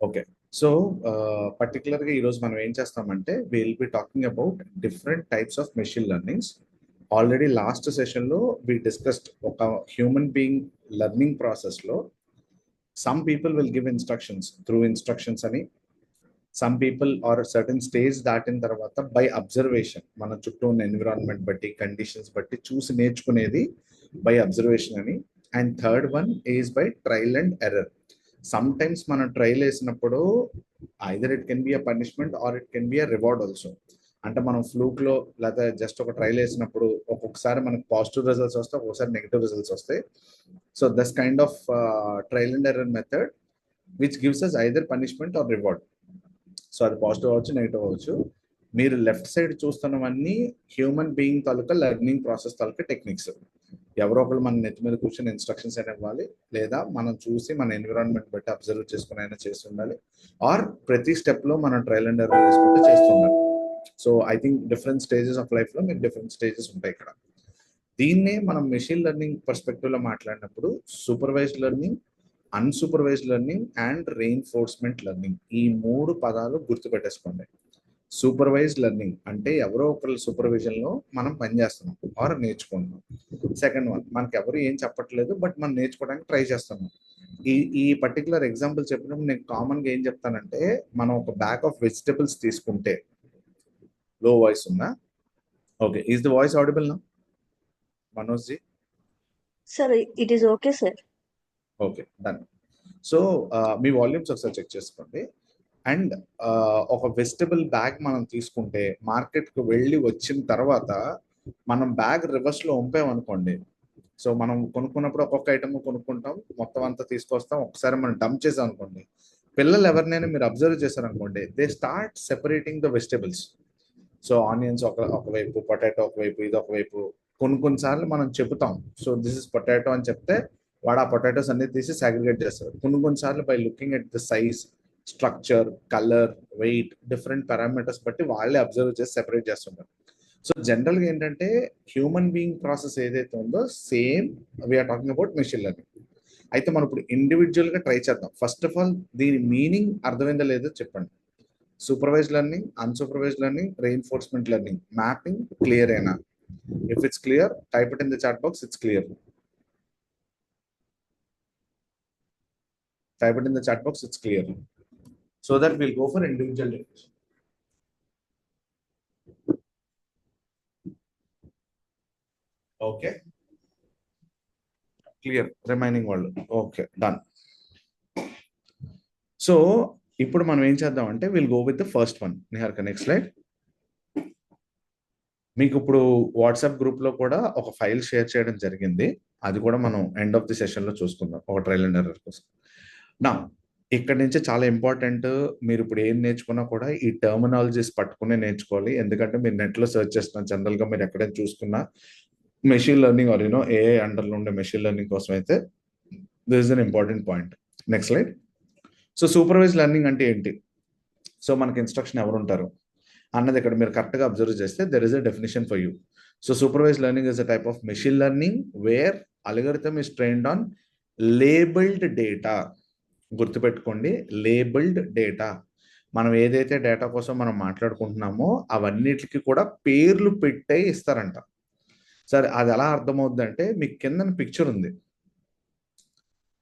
Okay. So, పర్టిక్యులర్‌గా ఈరోజు మనం ఏం చేస్తామంటే, will be talking about different types of machine learnings. Already last సెషన్‌లో వి డిస్కస్డ్ ఒక హ్యూమన్ బీయింగ్ లెర్నింగ్ ప్రాసెస్‌లో some people will give instructions through instructions అని, some people are certain stage దాటిన తర్వాత బై అబ్జర్వేషన్ మన చుట్టూ ఉన్న ఎన్విరాన్మెంట్ బట్టి, కండిషన్స్ బట్టి చూసి నేర్చుకునేది బై అబ్జర్వేషన్ అని. And third one is by trial and error. Some times మనం ట్రయల్ వేసినప్పుడు either it can be a punishment are it can be a reward also. అంటే మనం ఫ్లూక్ లో లేదా జస్ట్ ఒక ట్రయల్ వేసినప్పుడు ఒక్కొక్కసారి మనకు పాజిటివ్ రిజల్ట్స్ వస్తాయి, ఒక్కొక్కసారి నెగిటివ్ రిజల్ట్స్ వస్తాయి. So this kind of trial and error method which gives us either punishment or reward. So అది పాజిటివ్ అవ్వచ్చు, నెగిటివ్ అవ్వచ్చు. మీరు లెఫ్ట్ సైడ్ చూస్తున్నవన్నీ హ్యూమన్ బీయింగ్ తాలూకా లెర్నింగ్ ప్రాసెస్ తాలూకా టెక్నిక్స్. ఎవరో ఒకరు మన నెత్తి మీద కూర్చొని ఇన్స్ట్రక్షన్స్ అయినా ఇవ్వాలి, లేదా మనం చూసి మన ఎన్విరాన్మెంట్ బట్టి అబ్జర్వ్ చేసుకుని అయినా చేసి ఉండాలి, ఆర్ ప్రతి స్టెప్ లో మనం ట్రయల్ అండ్ ఎర్రర్ చేసుకుంటూ చేస్తుండాలి. So I think different stages of life లో మీకు డిఫరెంట్ స్టేజెస్ ఉంటాయి ఇక్కడ. దీన్నే మనం మెషిన్ లెర్నింగ్ పర్స్పెక్టివ్ లో మాట్లాడినప్పుడు supervised learning, unsupervised learning and reinforcement learning, ఈ మూడు పదాలు గుర్తుపెట్టేసుకోండి. సూపర్వైజ్డ్ లెర్నింగ్ అంటే ఎవరో ఒకరి సూపర్విజన్ లో మనం పనిచేస్తున్నాం ఆర్ నేర్చుకుంటున్నాం. సెకండ్ వన్, మనకి ఎవరు ఏం చెప్పట్లేదు, బట్ మనం నేర్చుకోవడానికి ట్రై చేస్తున్నాం. ఈ ఈ పర్టికులర్ ఎగ్జాంపుల్ చెప్పినప్పుడు నేను కామన్ గా ఏం చెప్తానంటే, మనం ఒక బ్యాగ్ ఆఫ్ వెజిటబుల్స్ తీసుకుంటే, లో వాయిస్ ఉందా? Okay, is the voice audible నా Manoj ji? Sir, it is okay, sir. Okay, done. So మీ వాల్యూమ్స్ ఒకసారి చెక్ చేసుకోండి. అండ్ ఒక వెజిటబుల్ బ్యాగ్ మనం తీసుకుంటే మార్కెట్కి వెళ్ళి వచ్చిన తర్వాత మనం బ్యాగ్ రివర్స్లో పంపామనుకోండి, సో మనం కొనుక్కున్నప్పుడు ఒక్కొక్క ఐటమ్ కొనుక్కుంటాం, మొత్తం అంతా తీసుకొస్తాం, ఒకసారి మనం డంప్ చేసాం అనుకోండి, పిల్లలు ఎవరినైనా మీరు అబ్జర్వ్ చేశారనుకోండి, they start separating the vegetables. So onions ఒకవైపు, పొటాటో ఒకవైపు, ఇది ఒకవైపు. కొన్నిసార్లు మనం చెబుతాం, సో దిస్ ఇస్ పొటాటో అని చెప్తే వాడు ఆ పొటాటోస్ అన్ని తీసి సాగ్రిగేట్ చేస్తారు. కొన్నిసార్లు by looking at the size, structure, colour, weight, different parameters బట్టి వాళ్ళే అబ్జర్వ్ చేసి సెపరేట్ చేస్తుంటారు. సో జనరల్గా ఏంటంటే హ్యూమన్ బీయింగ్ ప్రాసెస్ ఏదైతే ఉందో same we're talking about machine learning. అయితే మనం ఇప్పుడు ఇండివిజువల్ గా ట్రై చేద్దాం. ఫస్ట్ ఆఫ్ ఆల్ దీని మీనింగ్ అర్థమైందో లేదో చెప్పండి. Supervised learning, unsupervised learning, reinforcement learning, mapping clear అయినా? If it's clear, type it in the chat box. It's clear. Type it in the chat box. It's clear. So that we'll go for individual definition. Okay. Clear. Remaining world. Okay. Done. So ఇప్పుడు మనం ఏం చేద్దామంటే will go with the first one. Niharika, next slide. మీకు ఇప్పుడు WhatsApp group లో కూడా ఒక file share చేయడం జరిగింది. అది కూడా మనం ఎండ్ ఆఫ్ ది సెషన్ లో చూసుకుందాం, ఒక ట్రయల్ అండ్ ఎర్రర్ కోసం. నా ఇక్కడ నుంచి చాలా ఇంపార్టెంట్, మీరు ఇప్పుడు ఏం నేర్చుకున్నా కూడా ఈ టర్మినాలజీస్ పట్టుకునే నేర్చుకోవాలి. ఎందుకంటే మీరు నెట్ లో సెర్చ్ చేస్తున్నా, జనరల్ గా మీరు ఎక్కడైనా చూసుకున్నా మెషిన్ లెర్నింగ్ ఆర్ ఏఐ అండర్లో ఉండే మెషిన్ లెర్నింగ్ కోసం అయితే this is an important point. Next slide. So supervise learning అంటే ఏంటి? సో మనకి ఇన్స్ట్రక్షన్ ఎవరు ఉంటారు అన్నది ఇక్కడ మీరు కరెక్ట్గా అబ్జర్వ్ చేస్తే there is a definition for you. So supervise learning is a type of machine learning where algorithm is trained on labelled data. గుర్తుపెట్టుకోండి, లేబుల్డ్ డేటా. మనం ఏదైతే డేటా కోసం మనం మాట్లాడుకుంటున్నామో అవన్నిటికి కూడా పేర్లు పెట్టే ఇస్తారంట. సరే, అది ఎలా అర్థమవుద్ది అంటే, మీకు కిందన పిక్చర్ ఉంది,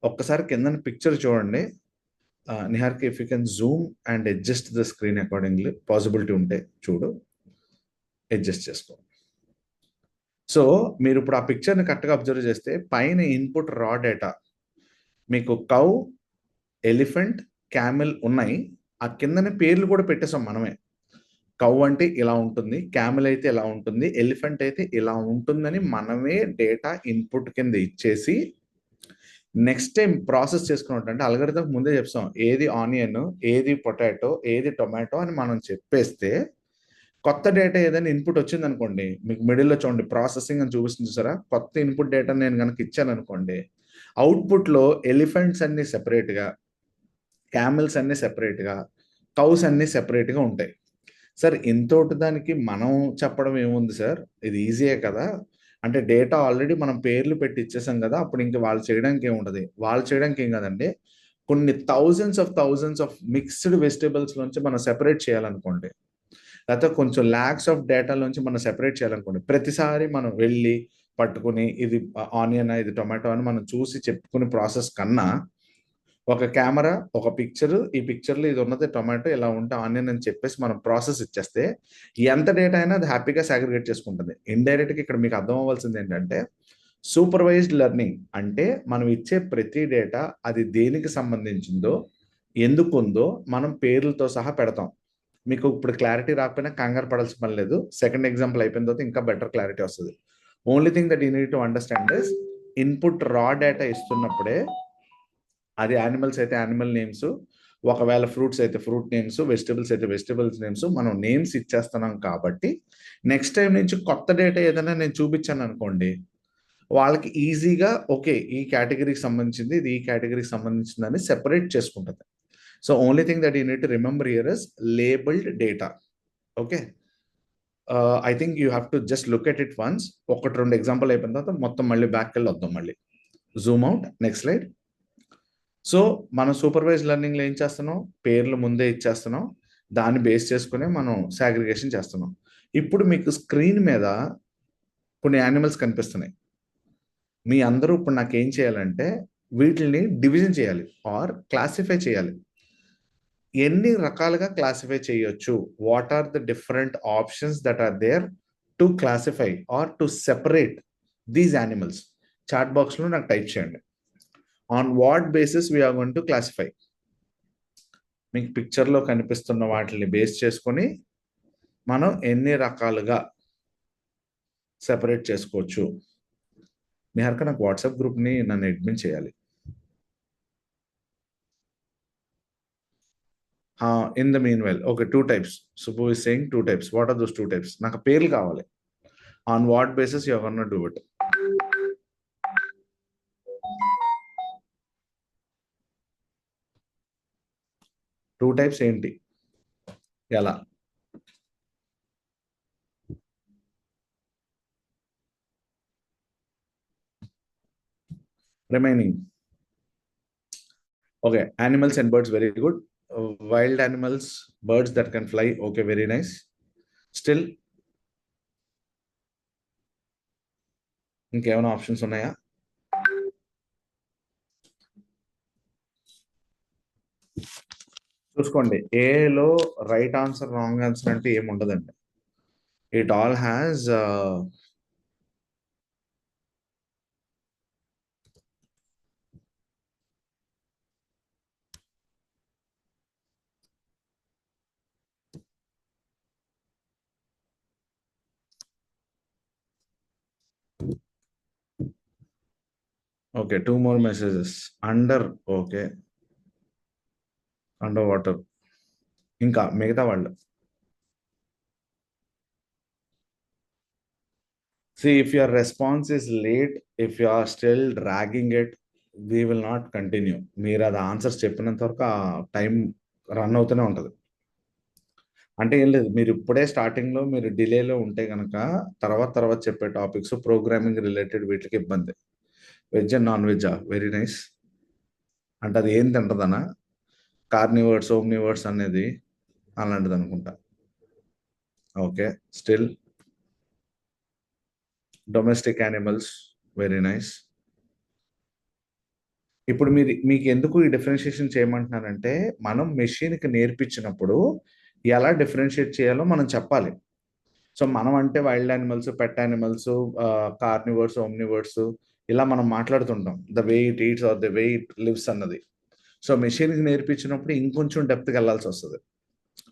ఒక్కసారి కిందన పిక్చర్ చూడండి. Niharika, if you can zoom and adjust the screen accordingly, possibility ఉంటే చూడు, అడ్జస్ట్ చేసుకో. సో మీరు ఇప్పుడు ఆ పిక్చర్ని కరెక్ట్గా అబ్జర్వ్ చేస్తే పైన ఇన్పుట్ రా డేటా మీకు కౌ, ఎలిఫెంట్, క్యామెల్ ఉన్నాయి. ఆ కిందనే పేర్లు కూడా పెట్టేసాం మనమే. కౌ అంటే ఇలా ఉంటుంది, క్యామెల్ అయితే ఇలా ఉంటుంది, ఎలిఫెంట్ అయితే ఇలా ఉంటుందని మనమే డేటా ఇన్పుట్ కింద ఇచ్చేసి నెక్స్ట్ టైం ప్రాసెస్ చేసుకున్నట్టు, అంటే అల్గోరిథం ముందే చెప్తాం ఏది ఆనియన్, ఏది పొటాటో, ఏది టొమాటో అని మనం చెప్పేస్తే కొత్త డేటా ఏదైనా ఇన్పుట్ వచ్చింది అనుకోండి, మీకు మిడిల్లో చూడండి ప్రాసెసింగ్ అని చూపిస్తుంది చూసారా, కొత్త ఇన్పుట్ డేటా నేను కనుక ఇచ్చాను అనుకోండి, అవుట్పుట్లో ఎలిఫెంట్స్ అన్ని సెపరేట్గా, క్యామెల్స్ అన్ని సెపరేట్గా, కౌస్ అన్ని సెపరేట్గా ఉంటాయి. సార్ ఇంతోటి దానికి మనం చెప్పడం ఏముంది సార్, ఇది ఈజీయే కదా, అంటే డేటా ఆల్రెడీ మనం పేర్లు పెట్టి ఇచ్చేసాం కదా, అప్పుడు ఇంక వాళ్ళు చేయడానికి ఏముండదు. వాళ్ళు చేయడానికి ఏం కదండి, కొన్ని థౌజండ్స్ ఆఫ్ మిక్స్డ్ వెజిటేబుల్స్ నుంచి మనం సెపరేట్ చేయాలనుకోండి, లేకపోతే కొంచెం ల్యాక్స్ ఆఫ్ డేటా నుంచి మనం సెపరేట్ చేయాలనుకోండి, ప్రతిసారి మనం వెళ్ళి పట్టుకుని ఇది ఆనియన్, ఇది టొమాటో అని మనం చూసి చెప్పుకునే ప్రాసెస్ కన్నా, ఒక కెమెరా, ఒక పిక్చర్, ఈ పిక్చర్లో ఇది ఉన్నది టొమాటో, ఇలా ఉంటే ఆనియన్ అని చెప్పేసి మనం ప్రాసెస్ ఇచ్చేస్తే ఎంత డేటా అయినా అది హ్యాపీగా సాగ్రిగేట్ చేసుకుంటుంది. ఇండైరెక్ట్గా ఇక్కడ మీకు అర్థం అవ్వాల్సింది ఏంటంటే, సూపర్వైజ్డ్ లెర్నింగ్ అంటే మనం ఇచ్చే ప్రతి డేటా అది దేనికి సంబంధించిందో, ఎందుకుందో మనం పేర్లతో సహా పెడతాం. మీకు ఇప్పుడు క్లారిటీ రాకపోయినా కంగారు పడాల్సిన పని లేదు. సెకండ్ ఎగ్జాంపుల్ అయిపోయిన తర్వాత ఇంకా బెటర్ క్లారిటీ వస్తుంది. Only thing that you need to understand is, input raw data ఇస్తున్నప్పుడే అది యానిమల్స్ అయితే యానిమల్ నేమ్స్, ఒకవేళ ఫ్రూట్స్ అయితే ఫ్రూట్ నేమ్స్, వెజిటబుల్స్ అయితే వెజిటబుల్స్ నేమ్స్, మనం నేమ్స్ ఇచ్చేస్తున్నాం కాబట్టి నెక్స్ట్ టైం నుంచి కొత్త డేటా ఏదైనా నేను చూపించాను అనుకోండి, వాళ్ళకి ఈజీగా ఓకే ఈ కేటగిరీకి సంబంధించింది, ఇది ఈ కేటగిరీకి సంబంధించిందని సెపరేట్ చేసుకుంటుంది. So only thing that you need to remember here is labelled data. Okay, I think you have to just look at it once. ఒకటి రెండు ఎగ్జాంపుల్ అయిపోయిన తర్వాత మొత్తం మళ్ళీ బ్యాక్ వెళ్ళి వద్దాం. మళ్ళీ Zoom out, next slide. So మనం సూపర్వైజ్ లెర్నింగ్లో ఏం చేస్తున్నాం, పేర్లు ముందే ఇచ్చేస్తున్నాం, దాన్ని బేస్ చేసుకుని మనం సాగ్రిగేషన్ చేస్తున్నాం. ఇప్పుడు మీకు స్క్రీన్ మీద కొన్ని యానిమల్స్ కనిపిస్తున్నాయి. మీ అందరూ ఇప్పుడు నాకు ఏం చేయాలంటే వీటిని డివిజన్ చేయాలి ఆర్ క్లాసిఫై చేయాలి. ఎన్ని రకాలుగా క్లాసిఫై చేయొచ్చు, what are the different options that are there to classify or to separate these animals. Chat బాక్స్లో నాకు టైప్ చేయండి. On what basis we're going to classify. మీకు పిక్చర్లో కనిపిస్తున్న వాటిని బేస్ చేసుకొని మనం ఎన్ని రకాలుగా సెపరేట్ చేసుకోవచ్చు. నిహారిక, నాకు వాట్సాప్ గ్రూప్ని నన్ను అడ్మిన్ చేయాలి. In the mean well, okay, 2 types. Subbu is saying 2 types. What are those 2 types? నాకు పేర్లు కావాలి. On what basis you are going to do it? Two types ఏంటి, ఎలా? Remaining okay, animals and birds, very good. Wild animals, birds that can fly, okay, very nice. Still ఇంకేమైనా options ఉన్నాయా? చూసుకోండి, ఏలో right answer wrong answer అంటే ఏముండదండి. It all has okay, 2 more messages. Under, okay, under water. ఇంకా మిగతా వాళ్ళు, see, if your response is late, if you are still dragging it, we will not continue. మీరు అది ఆన్సర్స్ చెప్పినంత వరకు ఆ టైం రన్ అవుతూనే ఉంటుంది. అంటే ఏం లేదు, మీరు ఇప్పుడే స్టార్టింగ్లో మీరు డిలేలో ఉంటే కనుక తర్వాత చెప్పే టాపిక్స్ ప్రోగ్రామింగ్ రిలేటెడ్ వీటికి ఇబ్బంది. వెజ్ అండ్ నాన్ వెజ్జా, వెరీ నైస్. అంటే అది ఏం తింటదనా, కార్నివర్స్ ఓమ్నివర్స్ అనేది అలాంటిది అనుకుంటా. Okay, still domestic animals, very nice. ఇప్పుడు మీకు ఎందుకు ఈ డిఫరెన్షియేషన్ చేయమంటున్నానంటే, మనం మెషిన్కి నేర్పించినప్పుడు ఎలా డిఫరెన్షియేట్ చేయాలో మనం చెప్పాలి. సో మనం అంటే wild animals, pet animals, carnivores, omnivores ఇలా మనం మాట్లాడుతుంటాం, the way it eats or the way it lives అన్నది. సో మెషిన్కి నేర్పించినప్పుడు ఇంకొంచెం డెప్త్కి వెళ్ళాల్సి వస్తుంది.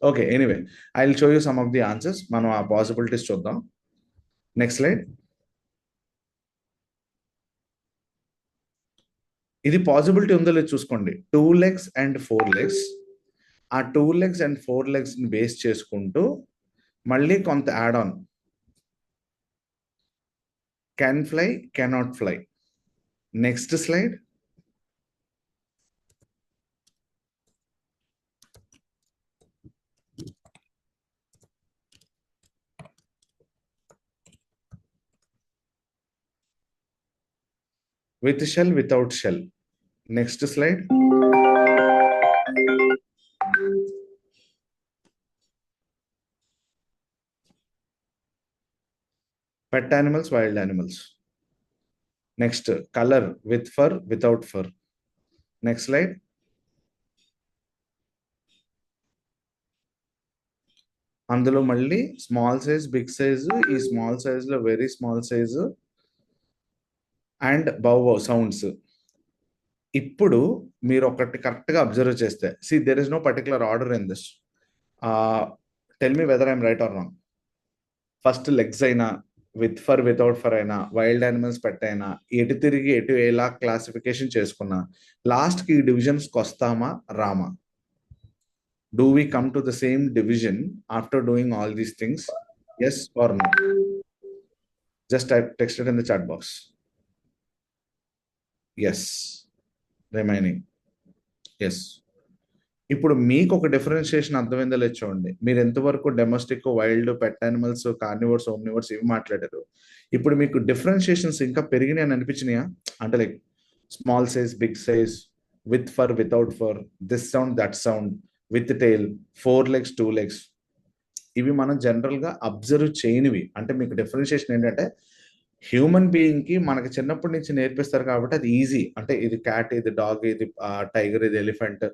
Okay, anyway, I will show you some of the answers. మనం ఆ పాసిబిలిటీస్ చూద్దాం. Next slide. ఇది పాసిబిలిటీ ఉందో లేదు చూసుకోండి. 2 legs and 4 legs. ఆ 2 legs and 4 legs ని బేస్ చేసుకుంటూ మళ్ళీ కొంత add on, can fly, cannot fly. Next slide. With shell, without shell. Next slide. Pet animals, wild animals. Next, color, with fur, without fur. Next slide. అందులో మళ్ళీ small size, big size, ఈ small size లో very small size and bow sounds. ఇప్పుడు మీరు ఒకటి correct గా observe చేస్తే, see there is no particular order in this. Tell me whether I'm right or wrong. First legs అయినా, with fur without fur అయినా, wild animals పెట్టైనా, ఎటు తిరిగి ఎటు ఎలా క్లాసిఫికేషన్ చేసుకున్నా, లాస్ట్ కి ఈ డివిజన్స్ కి వస్తామా Rama? Do we come to the same division after doing all these things? Yes or no? Just type, text it in the chat box. Yes. Remaining. Yes. ఇప్పుడు మీకు ఒక డిఫరెన్షియేషన్ అర్థమైందో లేదు చూడండి. మీరు ఎంతవరకు domestic, wild, pet animals, carnivores, omnivores ఇవి మాట్లాడారు. ఇప్పుడు మీకు డిఫరెన్షియేషన్స్ ఇంకా పెరిగినాయి అని అనిపించినాయా? అంటే like small size, big size, with fur, without fur, this sound, that sound, with tail, 4 legs, 2 legs. ఇవి మనం జనరల్ గా అబ్జర్వ్ చేయనివి. అంటే మీకు డిఫరెన్షియేషన్ ఏంటంటే, హ్యూమన్ బీయింగ్ కి మనకి చిన్నప్పటి నుంచి నేర్పిస్తారు కాబట్టి అది ఈజీ. అంటే ఇది క్యాట్, ఇది డాగ్, ఇది టైగర్, ఇది ఎలిఫెంట్,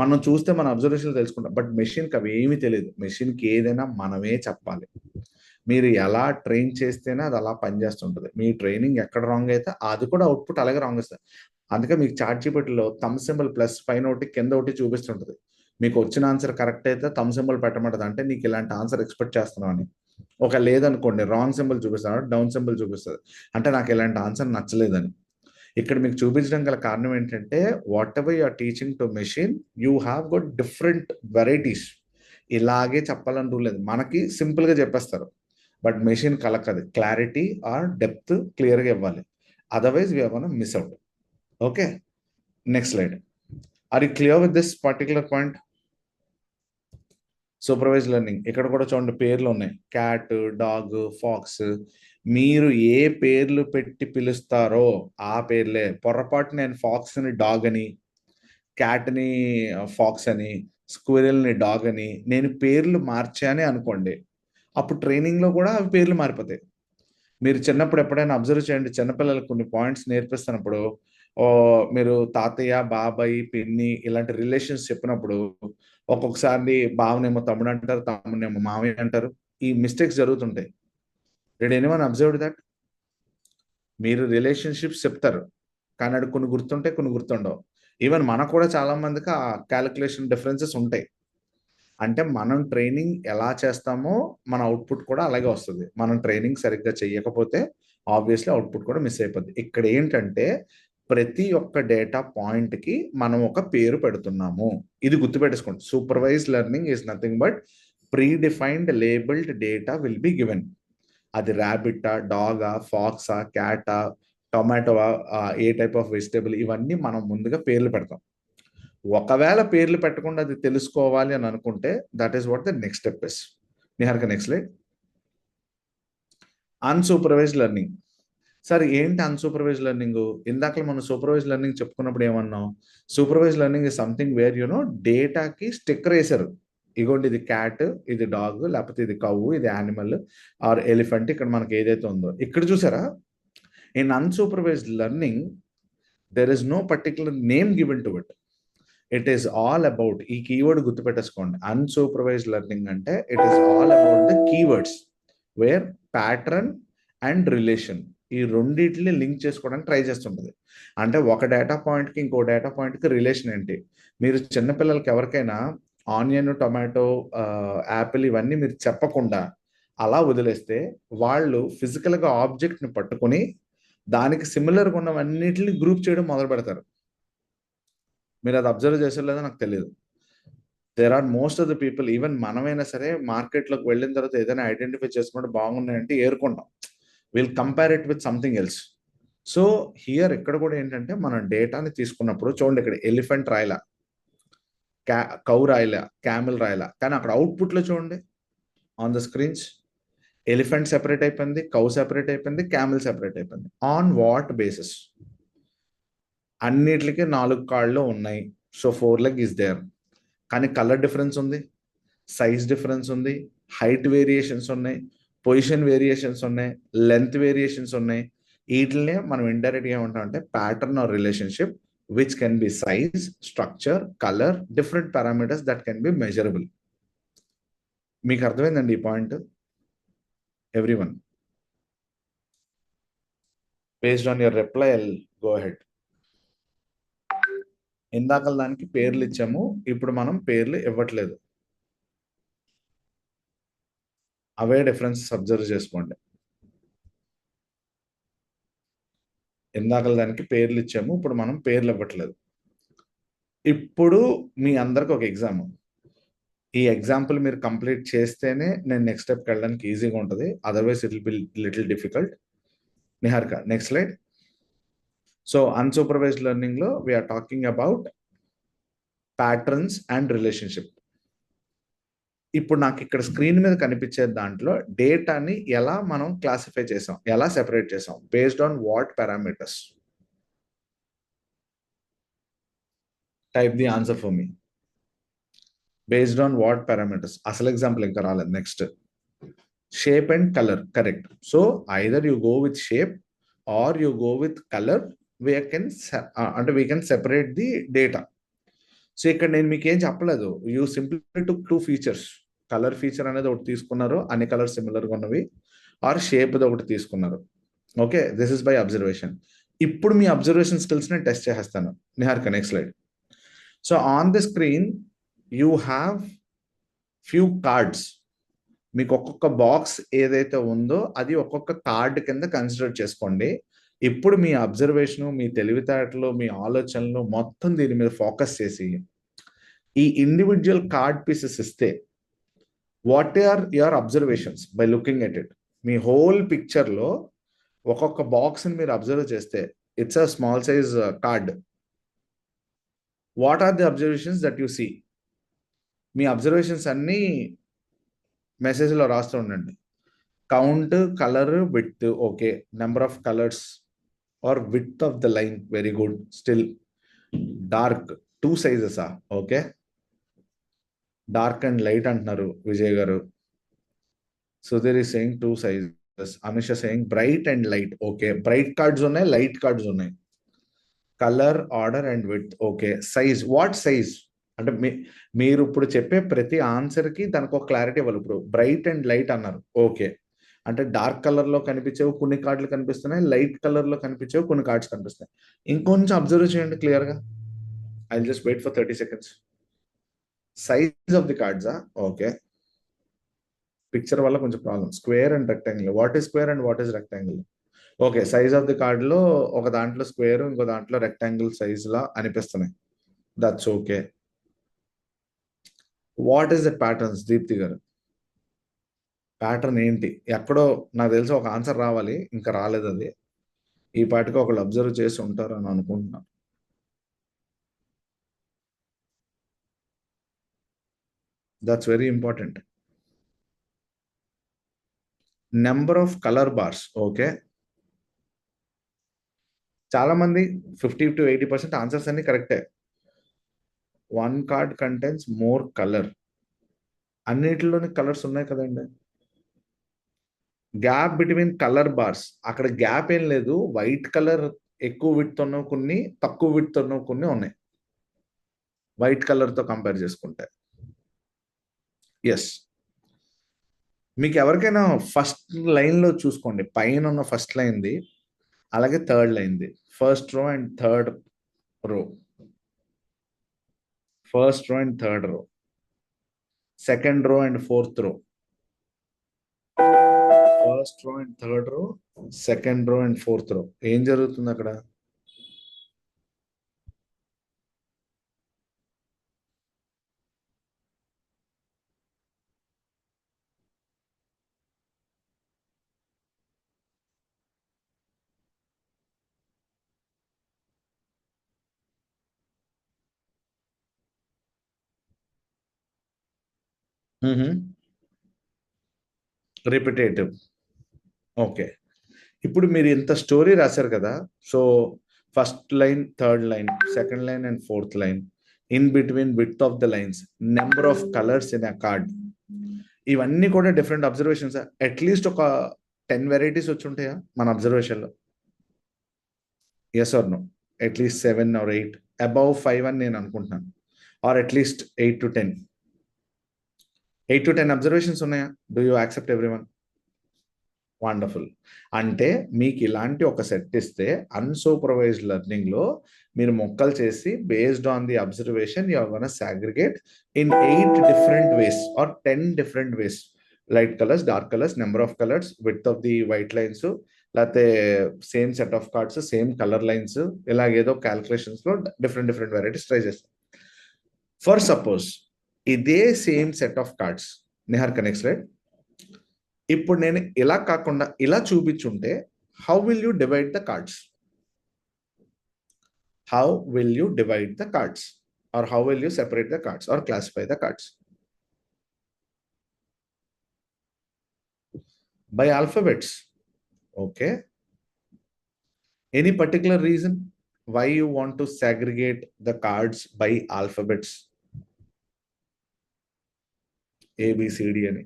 మనం చూస్తే మన అబ్జర్వేషన్ తెలుసుకుంటాం. బట్ మెషిన్ కి అవి ఏమీ తెలియదు. మెషిన్ కి ఏదైనా మనమే చెప్పాలి. మీరు ఎలా ట్రైన్ చేస్తేనే అది అలా పనిచేస్తుంటది. మీ ట్రైనింగ్ ఎక్కడ రాంగ్ అయితే అది కూడా అవుట్పుట్ అలాగే రాంగ్ వస్తుంది. అందుకే మీకు చాట్ జీపీటీలో థమ్ సింబల్ ప్లస్ పైన ఒకటి కింద ఒకటి చూపిస్తుంటది. మీకు వచ్చిన ఆన్సర్ కరెక్ట్ అయితే థమ్ సింబల్ పెట్టమంటది, అంటే నీకు ఇలాంటి ఆన్సర్ ఎక్స్పెక్ట్ చేస్తున్నావు అని. ఒక లేదనుకోండి, రాంగ్ సింబల్ చూపిస్తాడు, డౌన్ సింబల్ చూపిస్తుంది, అంటే నాకు ఇలాంటి ఆన్సర్ నచ్చలేదని. ఇక్కడ మీకు చూపించడం గల కారణం ఏంటంటే, whatever you are teaching to machine, you have got different varieties. ఇలాగే చెప్పాలని రూల్ లేదు. మనకి సింపుల్ గా చెప్పేస్తారు, బట్ మెషిన్ కలకది. క్లారిటీ ఆర్ డెప్త్ క్లియర్ గా ఇవ్వాలి. Otherwise we have miss out. Okay, next slide. Are you clear with this particular point? Supervise learning ఇక్కడ కూడా చూడండి, పేర్లు ఉన్నాయి. Cat, dog, fox. మీరు ఏ పేర్లు పెట్టి పిలుస్తారో ఆ పేర్లే. పొరపాటు నేను ఫాక్స్ ని డాగ్ అని, క్యాట్ ని ఫాక్స్ అని, స్క్విరల్ ని డాగ్ అని నేను పేర్లు మార్చానే అనుకోండి, అప్పుడు ట్రైనింగ్ లో కూడా అవి పేర్లు మారిపోతాయి. మీరు చిన్నప్పుడు ఎప్పుడైనా అబ్జర్వ్ చేయండి, చిన్నపిల్లలకు కొన్ని పాయింట్స్ నేర్పిస్తున్నప్పుడు మీరు తాతయ్య, బాబాయ్, పిన్ని ఇలాంటి రిలేషన్స్ చెప్పినప్పుడు ఒక్కొక్కసారి బావనేమో తమ్ముడు అంటారు, తమ్ముడేమో మామయ్య అంటారు. ఈ మిస్టేక్స్ జరుగుతుంటాయి. Did anyone observe that? మీరు రిలేషన్షిప్స్ చెప్తారు, కానీ అది కొన్ని గుర్తుంటాయి, కొన్ని గుర్తుండవు. ఈవెన్ మనకు కూడా చాలా మందికి ఆ క్యాలిక్యులేషన్ డిఫరెన్సెస్ ఉంటాయి. అంటే మనం ట్రైనింగ్ ఎలా చేస్తామో మన అవుట్పుట్ కూడా అలాగే వస్తుంది. మనం ట్రైనింగ్ సరిగ్గా చేయకపోతే ఆబ్వియస్లీ అవుట్పుట్ కూడా మిస్ అయిపోద్ది. ఇక్కడ ఏంటంటే, ప్రతి ఒక్క డేటా పాయింట్ కి మనం ఒక పేరు పెడుతున్నాము. ఇది గుర్తుపెట్టుకోండి. Supervise learning is nothing but pre defined labelled data will be given. అది ర్యాబిటా, డాగా, ఫాక్సా, క్యాటా, టొమాటోవా, ఏ టైప్ ఆఫ్ వెజిటేబుల్, ఇవన్నీ మనం ముందుగా పేర్లు పెడతాం. ఒకవేళ పేర్లు పెట్టకుండా అది తెలుసుకోవాలి అని అనుకుంటే, that is what the next step is. Niharika, next slide. Unsupervise learning. Sir ఏంటి అన్సూపర్వైజ్ లెర్నింగ్? ఇందాక మనం సూపర్వైజ్ లెర్నింగ్ చెప్పుకున్నప్పుడు ఏమన్నాం? Supervise learning is something where డేటాకి స్టిక్కర్ వేసారు. ఇగోండి, ఇది క్యాట్, ఇది డాగ్, లేకపోతే ఇది కవ్వు, ఇది యానిమల్ ఆర్ ఎలిఫెంట్, ఇక్కడ మనకి ఏదైతే ఉందో ఇక్కడ చూసారా. In unsupervised learning there is no particular name given to it. It is all about, ఈ కీవర్డ్ గుర్తుపెట్టేసుకోండి. అన్సూపర్వైజ్డ్ లెర్నింగ్ అంటే it is all about the keywords where pattern and relation, ఈ రెండింటిని లింక్ చేసుకోవడానికి ట్రై చేస్తుంటది. అంటే ఒక డేటా పాయింట్కి ఇంకో డేటా పాయింట్కి రిలేషన్ ఏంటి? మీరు చిన్నపిల్లలకి ఎవరికైనా ఆనియన్, టొమాటో, యాపిల్ ఇవన్నీ మీరు చెప్పకుండా అలా వదిలేస్తే వాళ్ళు ఫిజికల్గా ఆబ్జెక్ట్ని పట్టుకొని దానికి సిమిలర్గా ఉన్నవన్నిటిని గ్రూప్ చేయడం మొదలు పెడతారు. మీరు అది అబ్జర్వ్ చేసారో లేదో నాకు తెలియదు. There are most of the people, even మనమైనా సరే మార్కెట్లోకి వెళ్ళిన తర్వాత ఏదైనా ఐడెంటిఫై చేసుకుంటే బాగున్నాయంటే ఏరుకుంటాం. Will compare it with something else. So here ఇక్కడ కూడా ఏంటంటే, మనం డేటాని తీసుకున్నప్పుడు చూడండి, ఇక్కడ ఎలిఫెంట్ రాయలా, కౌ రాయలా, క్యామెల్ రాయలా, కానీ అక్కడ అవుట్పుట్ లో చూడండి on the screens elephant separate అయిపోయింది, కౌ సెపరేట్ అయిపోయింది, క్యామెల్ సెపరేట్ అయిపోయింది. On what basis? అన్నిటికి 4 కాళ్ళు ఉన్నాయి, సో 4 లెగ్ ఇస్ దేర్. కానీ కలర్ డిఫరెన్స్ ఉంది, సైజ్ డిఫరెన్స్ ఉంది, హైట్ వేరియేషన్స్ ఉన్నాయి, పొజిషన్ వేరియేషన్స్ ఉన్నాయి, లెంత్ వేరియేషన్స్ ఉన్నాయి. వీటినే మనం ఇండైరెక్ట్గా ఏమంటాం అంటే pattern or relationship which can be size, structure, colour, different parameters that can be measurable. మీకు అర్థమైందండి ఈ point? Everyone, based on your reply I'll go ahead. ఇందాక దానికి పేర్లు ఇచ్చాము, ఇప్పుడు మనం పేర్లు ఇవ్వట్లేదు. అవే డిఫరెన్సెస్ అబ్జర్వ్ చేసుకోండి. ఇందాక దానికి పేర్లు ఇచ్చాము, ఇప్పుడు మనం పేర్లు ఇవ్వట్లేదు. ఇప్పుడు మీ అందరికి ఒక ఎగ్జామ్. ఈ ఎగ్జాంపుల్ మీరు కంప్లీట్ చేస్తేనే నేను నెక్స్ట్ స్టెప్కి వెళ్ళడానికి ఈజీగా ఉంటుంది, otherwise it will be little difficult. Niharika, next slide. So unsupervised learning లో we are talking about patterns and relationship. ఇప్పుడు నాకు ఇక్కడ స్క్రీన్ మీద కనిపించే దాంట్లో డేటాని ఎలా మనం క్లాసిఫై చేసాం, ఎలా సెపరేట్ చేసాం, based on what parameters? Type the answer for me. Based on what parameters? అసలు ఎగ్జాంపుల్ ఇంకా రాలేదు. Next, shape and colour. Correct. So either you go with shape or you go with colour. We can separate the data. సో ఇక్కడ నేను మీకు ఏం చెప్పలేదు, you simply took 2 features. Colour feature అనేది ఒకటి తీసుకున్నారు, అన్ని కలర్స్ సిమిలర్గా ఉన్నవి, ఆర్ షేప్ ఒకటి తీసుకున్నారు. Okay, this is by observation. ఇప్పుడు మీ అబ్జర్వేషన్ స్కిల్స్ ని టెస్ట్ చేసేస్తాను. Niharika, next slide. So on the screen you have few cards. మీకు ఒక్కొక్క బాక్స్ ఏదైతే ఉందో అది ఒక్కొక్క కార్డ్ కింద కన్సిడర్ చేసుకోండి. ఇప్పుడు మీ అబ్జర్వేషన్, మీ తెలివితేటలు, మీ ఆలోచనలు మొత్తం దీని మీద ఫోకస్ చేసి ఈ ఇండివిజువల్ కార్డ్ పీసెస్ ఇస్తే what are your observations by looking at it? మీ హోల్ పిక్చర్లో ఒక్కొక్క బాక్స్ని మీరు అబ్జర్వ్ చేస్తే it's a small size card. What are the observations that you see? మీ అబ్జర్వేషన్స్ అన్నీ మెసేజ్లో రాస్తూ ఉండండి. Count, colour, width. Okay, number of colours or width of the line. Very good. Still dark 2 సైజెసా? ఓకే, డార్క్ అండ్ లైట్ అంటున్నారు విజయ్ గారు. Sudheer is saying 2 sizes. Amisha saying bright and light. Okay, bright cards ఉన్నాయి, లైట్ కార్డ్స్ ఉన్నాయి. Colour, order and width. Okay, size. What size అంటే మీరు ఇప్పుడు చెప్పే ప్రతి ఆన్సర్కి దానికి ఒక క్లారిటీ ఇవ్వాలి. ఇప్పుడు బ్రైట్ అండ్ లైట్ అన్నారు. ఓకే, అంటే డార్క్ కలర్లో కనిపించేవి కొన్ని కార్డులు కనిపిస్తున్నాయి, లైట్ కలర్లో కనిపించేవి కొన్ని కార్డ్స్ కనిపిస్తున్నాయి. ఇంకొంచెం అబ్జర్వ్ చేయండి క్లియర్గా. I just wait for 30 seconds. Size of the కార్డ్సా? ఓకే, పిక్చర్ వల్ల కొంచెం problem. Square and rectangle. What is square and what is rectangle? Okay, size of the కార్డులో ఒక దాంట్లో స్క్వేర్, ఇంకో దాంట్లో రెక్టాంగిల్ సైజ్ లా అనిపిస్తున్నాయి. That's okay. What is the patterns? Deepti గారు, ప్యాటర్న్ ఏంటి? ఎక్కడో నాకు తెలిసి ఒక ఆన్సర్ రావాలి, ఇంకా రాలేదు. అది ఈ పాటికి ఒకళ్ళు అబ్జర్వ్ చేసి ఉంటారు అని అనుకుంటున్నాను. That's very important. Number of colour bars. Okay, చాలా మంది 50 to 80% ఆన్సర్స్ అన్ని కరెక్టే. 1 కార్డ్ కంటైన్స్ మోర్ కలర్. అన్నిటిలోని కలర్స్ ఉన్నాయి కదండి. గ్యాప్ బిట్వీన్ కలర్ బార్స్, అక్కడ గ్యాప్ ఏం లేదు. వైట్ కలర్ ఎక్కువ విడ్త్ ఉన్న కొన్ని, తక్కువ విడ్త్ ఉన్న కొన్ని ఉన్నాయి వైట్ కలర్తో కంపేర్ చేసుకుంటే. ఎస్, మీకు ఎవరికైనా ఫస్ట్ లైన్లో చూసుకోండి, పైన ఉన్న ఫస్ట్ లైన్ది, అలాగే థర్డ్ లైన్ది. First row and third row. First row and third row. Second row and fourth row. First row and third row, second row and fourth row. ఏం జరుగుతుంది అక్కడ? రిపిటేటివ్. ఓకే, ఇప్పుడు మీరు ఇంత స్టోరీ రాశారు కదా. So first line, third line, second line and fourth line, in between width of the lines, number of colours in a card. ఇవన్నీ కూడా డిఫరెంట్ అబ్జర్వేషన్స్. అట్లీస్ట్ ఒక 10 వెరైటీస్ వచ్చి ఉంటాయా మన అబ్జర్వేషన్లో? Yes or no? At least 7 or 8, above 5 అని నేను అనుకుంటున్నాను, or at least 8 to 10. 8 to 10 observations ఉన్నాయా? Do you accept everyone? Wonderful. అంటే మీకు ఇలాంటి ఒక సెట్ ఇస్తే అన్సూపర్వైజ్డ్ లెర్నింగ్లో మీరు మొక్కలు చేసి based on the observation you are gonna segregate in 8 different ways or 10 different ways. Light colours, dark colours, number of colours, width of the white lines, లేకపోతే same set of cards, same colour lines, ఇలాగేదో క్యాలిక్యులేషన్స్లో different different varieties try చేస్తాం. For suppose ఇదే same set of cards, Nihar next slide. ఇప్పుడు నేను ఇలా కాకుండా ఇలా చూపించుంటే how will you divide the cards? How will you divide the cards, or how will you separate the cards or classify the cards? By alphabets. Okay. Any particular reason why you want to segregate the cards by alphabets? A, B, C, D అని.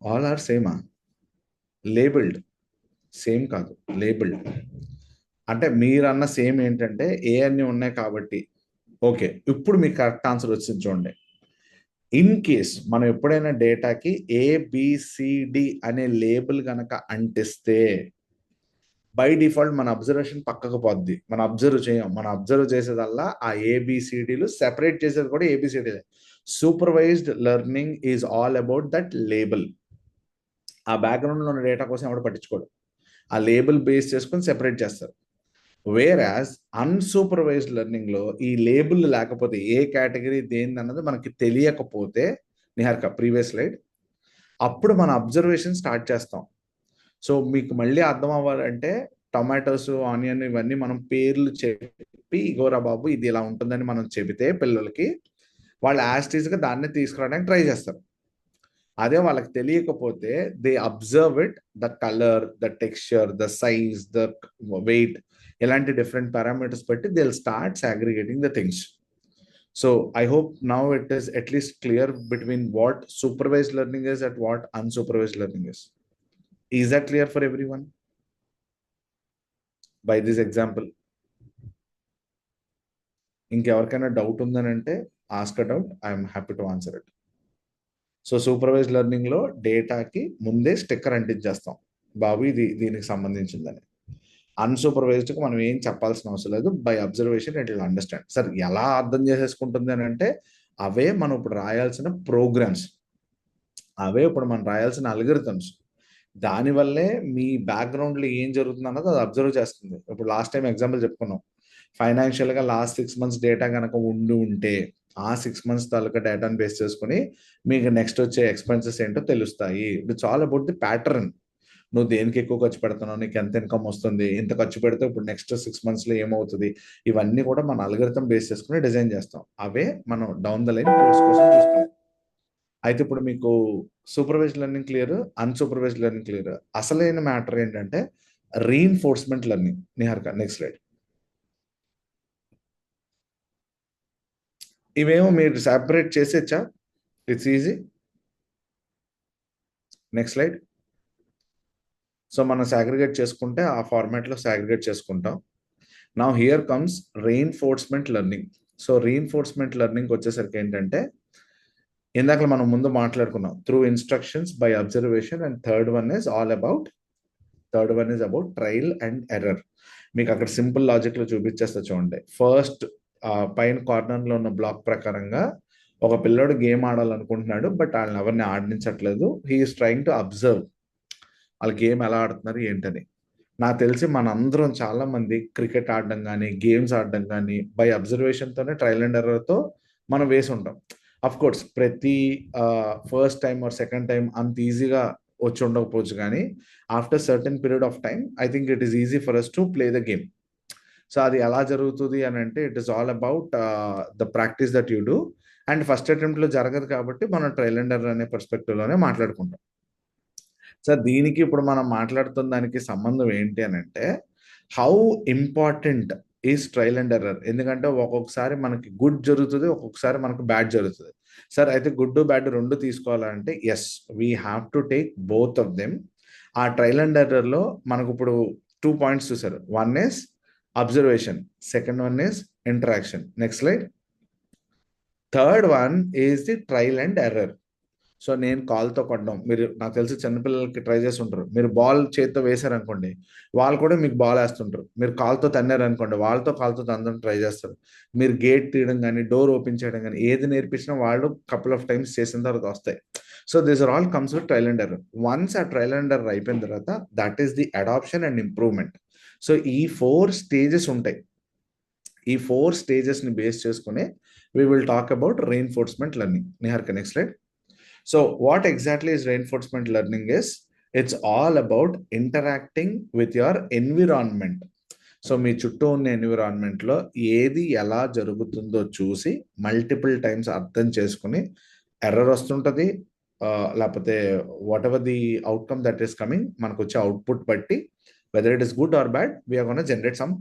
All are same. Labeled. Same కాదు, labelled. అంటే మీరన్న same ఏంటంటే ఏ అన్ని ఉన్నాయి కాబట్టి. Okay, ఇప్పుడు మీకు కరెక్ట్ ఆన్సర్ వచ్చింది చూడండి. ఇన్ కేస్ మనం ఎప్పుడైనా డేటాకి ఏబిసిడి అనే లేబుల్ కనుక అంటిస్తే బై డిఫాల్ట్ మన అబ్జర్వేషన్ పక్కకు పోద్ది. మనం అబ్జర్వ్ చేయం. మనం అబ్జర్వ్ చేసేదల్లా ఆ ఏబిసిడీలు, సెపరేట్ చేసేది కూడా A B C D. Supervised learning is all about that label. ఆ బ్యాక్గ్రౌండ్లో ఉన్న డేటా కోసం ఎవరు పట్టించుకోడు, ఆ లేబుల్ బేస్ చేసుకొని సెపరేట్ చేస్తారు. వేరాజ్ అన్సూపర్వైజ్డ్ లెర్నింగ్లో ఈ లేబుల్ లేకపోతే, ఏ కేటగిరీ దేని అన్నది మనకి తెలియకపోతే, నిహార్క ప్రీవియస్ స్లైడ్, అప్పుడు మన అబ్జర్వేషన్ స్టార్ట్ చేస్తాం. సో మీకు మళ్ళీ అర్థం అవ్వాలంటే టొమాటోస్, ఆనియన్ ఇవన్నీ మనం పేర్లు చెప్పి ఇగోరా బాబు ఇది ఇలా ఉంటుందని మనం చెబితే పిల్లలకి వాళ్ళు యాస్టీస్గా దాన్ని తీసుకురావడానికి ట్రై చేస్తారు. అదే వాళ్ళకి తెలియకపోతే they observe it, the colour, the texture, the size, the weight, ఇలాంటి డిఫరెంట్ పారామీటర్స్ బట్టి they will start segregating the things. So I hope now it is at least clear between what supervised learning is and what unsupervised learning is. Is that clear for everyone by this example? ఇంకెవరికైనా doubt ఉందని అంటే ask a doubt, I'm happy to answer it. So supervised లెర్నింగ్లో డేటాకి ముందే sticker అంటించేస్తాం, బాబు ఇది దీనికి సంబంధించిందని. అన్సూపర్వైజ్డ్కి మనం ఏం చెప్పాల్సిన అవసరం లేదు, by observation it will understand. Sir ఎలా అర్థం చేసేసుకుంటుంది అని అంటే అవే మనం ఇప్పుడు రాయాల్సిన ప్రోగ్రామ్స్, అవే ఇప్పుడు మనం రాయాల్సిన అల్గరిథమ్స్. దానివల్లే మీ బ్యాక్గ్రౌండ్లో ఏం జరుగుతుంది అన్నది అది అబ్జర్వ్ చేస్తుంది. ఇప్పుడు లాస్ట్ టైం ఎగ్జాంపుల్ చెప్పుకున్నాం, ఫైనాన్షియల్గా లాస్ట్ 6 months డేటా కనుక ఉంటే ఆ 6 months తాలూకా డేటాను బేస్ చేసుకుని మీకు నెక్స్ట్ వచ్చే ఎక్స్పెన్సెస్ ఏంటో తెలుస్తాయి. It's all about the pattern. నువ్వు దేనికి ఎక్కువ ఖర్చు పెడుతున్నావు, నీకు ఎంత ఇన్కమ్ వస్తుంది, ఇంత ఖర్చు పెడితే ఇప్పుడు నెక్స్ట్ 6 monthsలో ఏమవుతుంది, ఇవన్నీ కూడా మన అల్గరిథం బేస్ చేసుకుని డిజైన్ చేస్తాం. అవే మనం డౌన్ ద లైన్ కోర్స్ కోసం చూస్తాం. అయితే ఇప్పుడు మీకు supervised learning clear, unsupervised learning clear. అసలైన మ్యాటర్ ఏంటంటే reinforcement learning. Niharika next slide. ఇవేమో మీరు సెపరేట్ చేసేచ్చా, it's easy. Next slide. So మనం సాగ్రిగేట్ చేసుకుంటే ఆ ఫార్మాట్లో సాగ్రిగేట్ చేసుకుంటాం. Now here comes reinforcement learning. So reinforcement learning వచ్చేసరికి ఏంటంటే ఇందాక మనం ముందు మాట్లాడుకున్నాం, through instructions, by observation, and third one is about trial and error. మీకు అక్కడ సింపుల్ లాజిక్లో చూపించేస్తా చూడండి. ఫస్ట్ పైన కార్నర్లో ఉన్న బ్లాక్ ప్రకారంగా ఒక పిల్లోడు గేమ్ ఆడాలనుకుంటున్నాడు, బట్ వాళ్ళని ఎవరిని ఆడించట్లేదు. హీఈస్ ట్రైయింగ్ టు అబ్జర్వ్ వాళ్ళ గేమ్ ఎలా ఆడుతున్నారు ఏంటని. నాకు తెలిసి మనందరం చాలా మంది క్రికెట్ ఆడడం కానీ గేమ్స్ ఆడడం కానీ బై అబ్జర్వేషన్తోనే ట్రయల్ అండ్ ఎర్రర్తో మనం వేసి ఉంటాం. అఫ్ కోర్స్ ప్రతి first time or second time అంత ఈజీగా వచ్చి ఉండకపోవచ్చు, కానీ after certain period of time I think it is easy for us to play the game. So అది ఎలా జరుగుతుంది అని అంటే it is all about the practice that you do. And first అటెంప్ట్లో జరగదు కాబట్టి మనం ట్రయల్ అండ్ ఎర్రర్ అనే పర్స్పెక్టివ్లోనే మాట్లాడుకుంటాం. సార్ దీనికి ఇప్పుడు మనం మాట్లాడుతున్న దానికి సంబంధం ఏంటి అని అంటే how important is trial and error. ఎందుకంటే ఒక్కొక్కసారి మనకి గుడ్ జరుగుతుంది, ఒక్కొక్కసారి మనకు బ్యాడ్ జరుగుతుంది. సార్ అయితే గుడ్ బ్యాడ్ రెండు తీసుకోవాలంటే yes, we have to take both of them. ఆ ట్రయల్ అండ్ ఎర్రర్లో మనకు ఇప్పుడు 2 పాయింట్స్ చూసారు. One is observation, second one is interaction. Next slide. Third one is the trial and error. So నేను కాల్తో కొట్టడం, మీరు నాకు తెలిసి చిన్నపిల్లలకి ట్రై చేస్తుంటారు. మీరు బాల్ చేతితో వేశారనుకోండి, వాళ్ళు కూడా మీకు బాల్ వేస్తుంటారు. మీరు కాల్తో తన్నారనుకోండి, వాళ్ళతో కాల్తో తన్నడం ట్రై చేస్తారు. మీరు గేట్ తీయడం కానీ, డోర్ ఓపెన్ చేయడం కానీ, ఏది నేర్పించినా వాళ్ళు కపుల్ ఆఫ్ టైమ్స్ చేసిన తర్వాత వస్తాయి. So these are all comes with trial and error. Once ఆ ట్రయల్ అండ్ ఎర్రర్ అయిపోయిన తర్వాత that is the adoption and improvement. So ఈ 4 స్టేజెస్ ఉంటాయి. ఈ 4 స్టేజెస్ని బేస్ చేసుకుని we will talk about reinforcement learning. Niharika, next slide. So what exactly is reinforcement learning is, it's all about interacting with your environment. So మీ చుట్టూ ఉన్న ఎన్విరాన్మెంట్లో ఏది ఎలా జరుగుతుందో చూసి మల్టిపుల్ టైమ్స్ అర్థం చేసుకుని, ఎర్రర్ వస్తుంటుంది లేకపోతే whatever the outcome that is coming, మనకు వచ్చే అవుట్పుట్ బట్టి whether it is good or bad, we're gonna generate some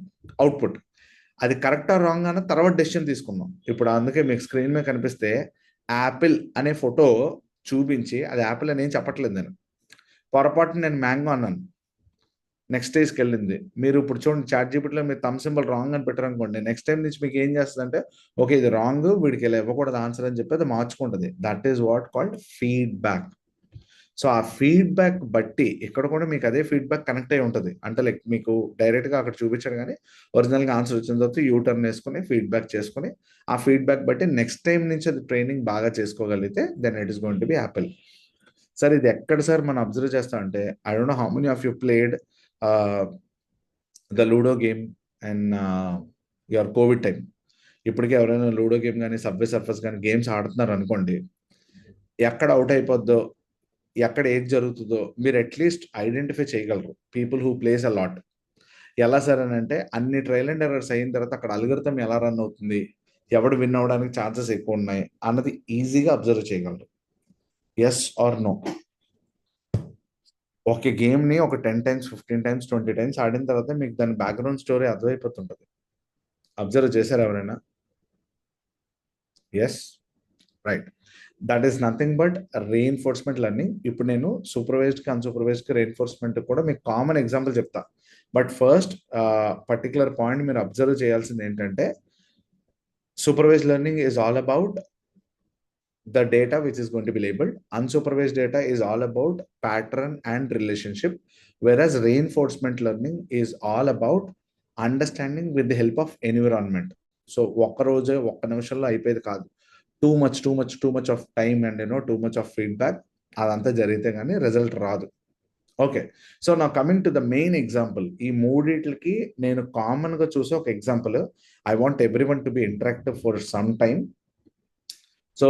output. అది కరెక్టా రాంగ్ అన్న తర్వాత డెసిషన్ తీసుకున్నాం. ఇప్పుడు అందుకే మీకు స్క్రీన్ మీద కనిపిస్తే యాపిల్ అనే ఫోటో చూపించి అది యాపిల్ అని ఏం చెప్పట్లేదు. నేను పొరపాటున నేను మ్యాంగో అన్నాను, నెక్స్ట్ స్టేజ్కి వెళ్ళింది. మీరు ఇప్పుడు చూడండి ChatGPTలో మీరు థమ్ సింబల్ రాంగ్ అని పెట్టారు అనుకోండి, నెక్స్ట్ టైం నుంచి మీకు ఏం చేస్తుంది అంటే, ఓకే ఇది రాంగ్, వీడికి ఇలా ఇవ్వకూడదు ఆన్సర్ అని చెప్పి అది మార్చుకుంటుంది. That is what called feedback. So ఆ ఫీడ్బ్యాక్ బట్టి ఇక్కడ కూడా మీకు అదే ఫీడ్బ్యాక్ కనెక్ట్ అయి ఉంటుంది. అంటే లైక్ మీకు డైరెక్ట్గా అక్కడ చూపించాడు కానీ ఒరిజినల్గా ఆన్సర్ వచ్చిన తర్వాత యూటర్న్ వేసుకుని ఫీడ్బ్యాక్ చేసుకుని, ఆ ఫీడ్బ్యాక్ బట్టి నెక్స్ట్ టైం నుంచి అది ట్రైనింగ్ బాగా చేసుకోగలిగితే then it is going to be apple. Sir ఇది ఎక్కడ సార్ మనం అబ్జర్వ్ చేస్తాం అంటే, I don't know how many of you played the ludo game and your covid time. ఇప్పటికీ ఎవరైనా లూడో గేమ్ కానీ సబ్వే సర్ఫర్స్ కానీ గేమ్స్ ఆడుతున్నారు అనుకోండి, ఎక్కడ అవుట్ అయిపోద్దో, ఎక్కడ ఏది జరుగుతుందో మీరు అట్లీస్ట్ ఐడెంటిఫై చేయగలరు. People who plays a lot. ఎలా సార్ అని అంటే, అన్ని ట్రయల్ అండ్ ఎర్రర్స్ అయిన తర్వాత అక్కడ అల్గోరిథం ఎలా రన్ అవుతుంది, ఎవడు విన్ అవ్వడానికి ఛాన్సెస్ ఎక్కువ ఉన్నాయి అన్నది ఈజీగా అబ్జర్వ్ చేయగలరు. Yes or no? ఒక గేమ్ని ఒక 10 టైమ్స్ 15 టైమ్స్ 20 టైమ్స్ ఆడిన తర్వాత మీకు దాని బ్యాక్గ్రౌండ్ స్టోరీ అర్థమైపోతుంటుంది. అబ్జర్వ్ చేశారు ఎవరైనా? Yes, right. That is nothing but reinforcement learning. ఇప్పుడు నేను సూపర్వైజ్డ్కి అన్సూపర్వైజ్డ్కి రీఎన్ఫోర్స్మెంట్ కూడా మీకు కామన్ ఎగ్జాంపుల్ చెప్తా. బట్ ఫస్ట్ పర్టికులర్ పాయింట్ మీరు అబ్జర్వ్ చేయాల్సింది ఏంటంటే, supervised learning is all about the data which is going to be labeled. Unsupervised data is all about pattern and relationship, whereas reinforcement learning is all about understanding with the help of environment. So ఒక్క రోజే ఒక్క నిమిషంలో అయిపోయేది కాదు. Too much of time and too much of feedback అదంతా జరిగితే కానీ result రాదు. ఓకే, సో నా coming to the main example. ఈ మూడిట్లకి నేను కామన్గా చూసే ఒక example. I want every one to be interactive for some time. So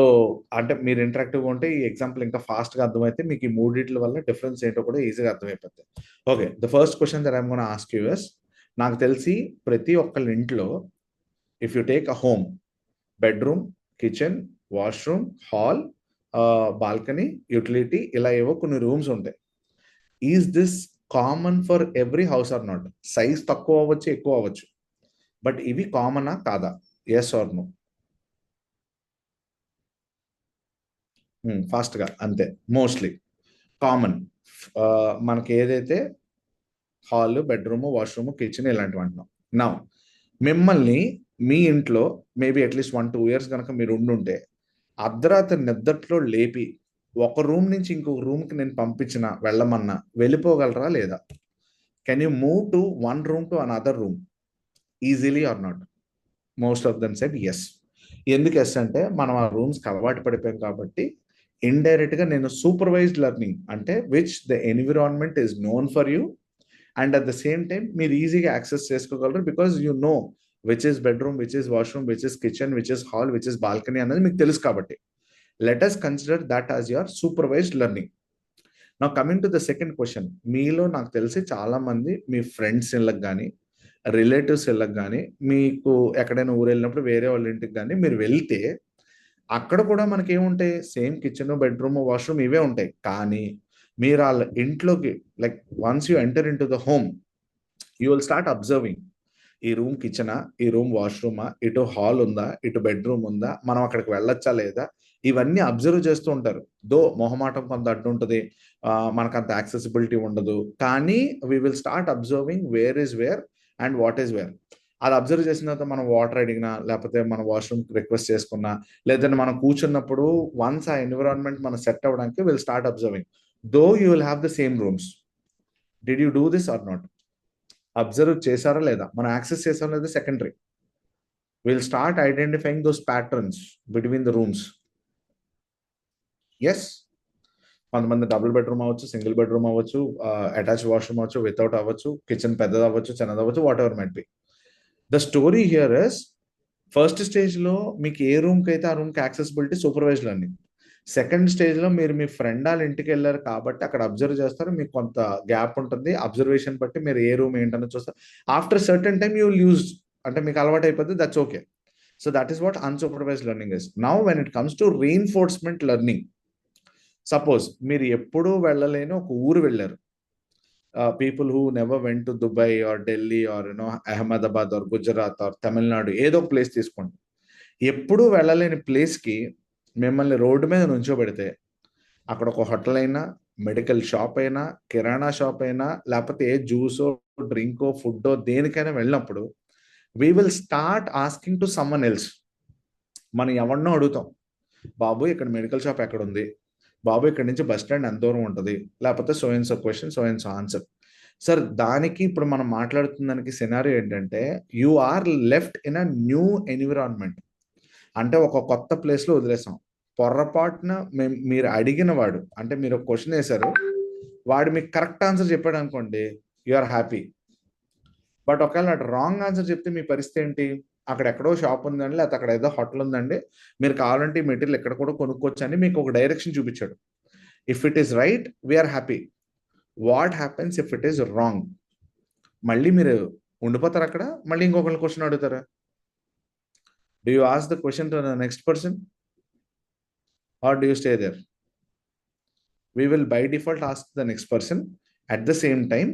అంటే మీరు ఇంటరాక్టివ్గా ఉంటే ఈ ఎగ్జాంపుల్ ఇంకా ఫాస్ట్గా అర్థమైతే మీకు ఈ మూడిట్ల వల్ల డిఫరెన్స్ ఏంటో కూడా ఈజీగా అర్థమైపోతుంది. Okay, the first question that I'm gonna ask you is, నాకు తెలిసి ప్రతి ఒక్కళ్ళ ఇంట్లో if you take a home, bedroom, kitchen, washroom, hall, balcony, utility, ఇలా ఏవో కొన్ని రూమ్స్ ఉంటాయి. Is this common for every house or not? Size తక్కువ అవ్వచ్చు, ఎక్కువ అవ్వచ్చు, బట్ ఇవి కామనా కాదా? Yes or no? ఫాస్ట్గా అంతే. మోస్ట్లీ కామన్ మనకి ఏదైతే హాల్, బెడ్రూమ్, వాష్రూమ్, కిచెన్ ఇలాంటివి అంటున్నాం. నా మిమ్మల్ని మీ ఇంట్లో మేబీ అట్లీస్ట్ 1-2 ఇయర్స్ కనుక మీరు ఉండుంటే అర్ధరాత్రి నిద్రలో లేపి ఒక రూమ్ నుంచి ఇంకొక రూమ్కి నేను పంపించిన వెళ్ళమన్నా వెళ్ళిపోగలరా లేదా? Can you move to one room to another room easily or not? Most of them said yes. ఎందుకు ఎస్ అంటే, మనం ఆ రూమ్స్కి అలవాటు పడిపోయాం కాబట్టి. ఇండైరెక్ట్గా నేను సూపర్వైజ్డ్ లెర్నింగ్ అంటే which the environment is known for you and at the same time మీరు ఈజీగా యాక్సెస్ చేసుకోగలరు because you know which is bedroom, which is washroom, which is kitchen, which is hall, which is balcony అనేది మీకు తెలుసు కాబట్టి. Let us consider that as your supervised learning. నా coming to the second question, మీలో నాకు తెలిసి చాలా మంది మీ ఫ్రెండ్స్ ఇళ్ళకి కానీ రిలేటివ్స్ ఇళ్ళకి కానీ మీకు ఎక్కడైనా ఊరు వెళ్ళినప్పుడు వేరే వాళ్ళ ఇంటికి కానీ మీరు వెళ్తే అక్కడ కూడా మనకి ఏముంటాయి? సేమ్ కిచెన్, బెడ్రూమ్, వాష్రూమ్ ఇవే ఉంటాయి. కానీ మీరు వాళ్ళ ఇంట్లోకి like once you enter in to the home you will start observing ఈ రూమ్ కిచెనా, ఈ రూమ్ వాష్రూమా, ఇటు హాల్ ఉందా, ఇటు బెడ్రూమ్ ఉందా, మనం అక్కడికి వెళ్ళొచ్చా లేదా, ఇవన్నీ అబ్జర్వ్ చేస్తూ ఉంటారు. మొహమాటం కొంత అడ్డు ఉంటుంది, మనకు అంత యాక్సెసిబిలిటీ ఉండదు, కానీ we will start observing where is where and what is where. అది అబ్జర్వ్ చేసిన తర్వాత మనం వాటర్ అడిగినా, లేకపోతే మన వాష్రూమ్ రిక్వెస్ట్ చేసుకున్నా, లేదంటే మనం కూర్చున్నప్పుడు వన్స్ ఆ ఎన్విరాన్మెంట్ మనం సెట్ అవ్వడానికి will start observing. Though you will have the same rooms. Did you do this or not? Observe చేశారా లేదా, మనం యాక్సెస్ చేసారా లేదా secondary. Will start identifying those patterns between the rooms. Yes, కొంతమంది double bedroom అవ్వచ్చు, single bedroom అవ్వచ్చు, attach washroom అవ్వచ్చు, without అవ్వచ్చు, కిచెన్ పెద్దది అవ్వచ్చు, చిన్నది అవ్వచ్చు, whatever might be. The story here is, first స్టేజ్లో మీకు ఏ రూమ్కి అయితే ఆ రూమ్కి యాక్సెసిబిలిటీ సూపర్వైజ్డ్ లెర్నింగ్. సెకండ్ స్టేజ్లో మీరు మీ ఫ్రెండ్ వాళ్ళ ఇంటికి వెళ్ళారు కాబట్టి అక్కడ అబ్జర్వ్ చేస్తారు, మీకు కొంత గ్యాప్ ఉంటుంది, అబ్జర్వేషన్ బట్టి మీరు ఏ రూమ్ ఏంటని చూస్తారు. After certain time you will use, అంటే మీకు అలవాటు అయిపోతుంది, that's okay. So that is what unsupervised learning is. Now when it comes to reinforcement learning, suppose మీరు ఎప్పుడూ వెళ్ళలేని ఒక ఊరు వెళ్ళారు. People who never went to Dubai or Delhi or Ahmedabad or Gujarat or Tamil Nadu, ఏదో ఒక ప్లేస్ తీసుకోండి. ఎప్పుడూ వెళ్ళలేని ప్లేస్కి మిమ్మల్ని రోడ్డు మీద నుంచోబెడితే, అక్కడ ఒక హోటల్ అయినా, మెడికల్ షాప్ అయినా, కిరాణా షాప్ అయినా, లేకపోతే ఏ జ్యూసో, డ్రింకో, ఫుడ్డో దేనికైనా వెళ్ళినప్పుడు we will start asking to someone else. మనం ఎవరినో అడుగుతాం, బాబు ఇక్కడ మెడికల్ షాప్ ఎక్కడ ఉంది, బాబు ఇక్కడ నుంచి బస్ స్టాండ్ ఎంత దూరం ఉంటుంది, లేకపోతే so and so question, so and so answer. Sir, దానికి ఇప్పుడు మనం మాట్లాడుతున్న దానికి సినారియో ఏంటంటే, you are left in a new environment. అంటే ఒక కొత్త ప్లేస్లో వదిలేసాం. పొర్రపాటున మీరు అడిగిన వాడు, అంటే మీరు ఒక క్వశ్చన్ వేశారు, వాడు మీకు కరెక్ట్ ఆన్సర్ చెప్పాడు అనుకోండి, యు ఆర్ హ్యాపీ. బట్ ఒకవేళ రాంగ్ ఆన్సర్ చెప్తే మీ పరిస్థితి ఏంటి? అక్కడ ఎక్కడో షాప్ ఉందండి, లేకపోతే అక్కడ ఏదో హోటల్ ఉందండి, మీరు కావాలంటే ఈ మెటీరియల్ ఎక్కడ కూడా కొనుక్కోవచ్చు అని మీకు ఒక డైరెక్షన్ చూపించాడు. If it is right, we're happy. What happens if it is wrong? మళ్ళీ మీరు ఉండిపోతారు అక్కడ, మళ్ళీ ఇంకొకరిని క్వశ్చన్ అడుగుతారా? Do you ask the question to the next person or do you stay there? We will by default ask the next person. At the same time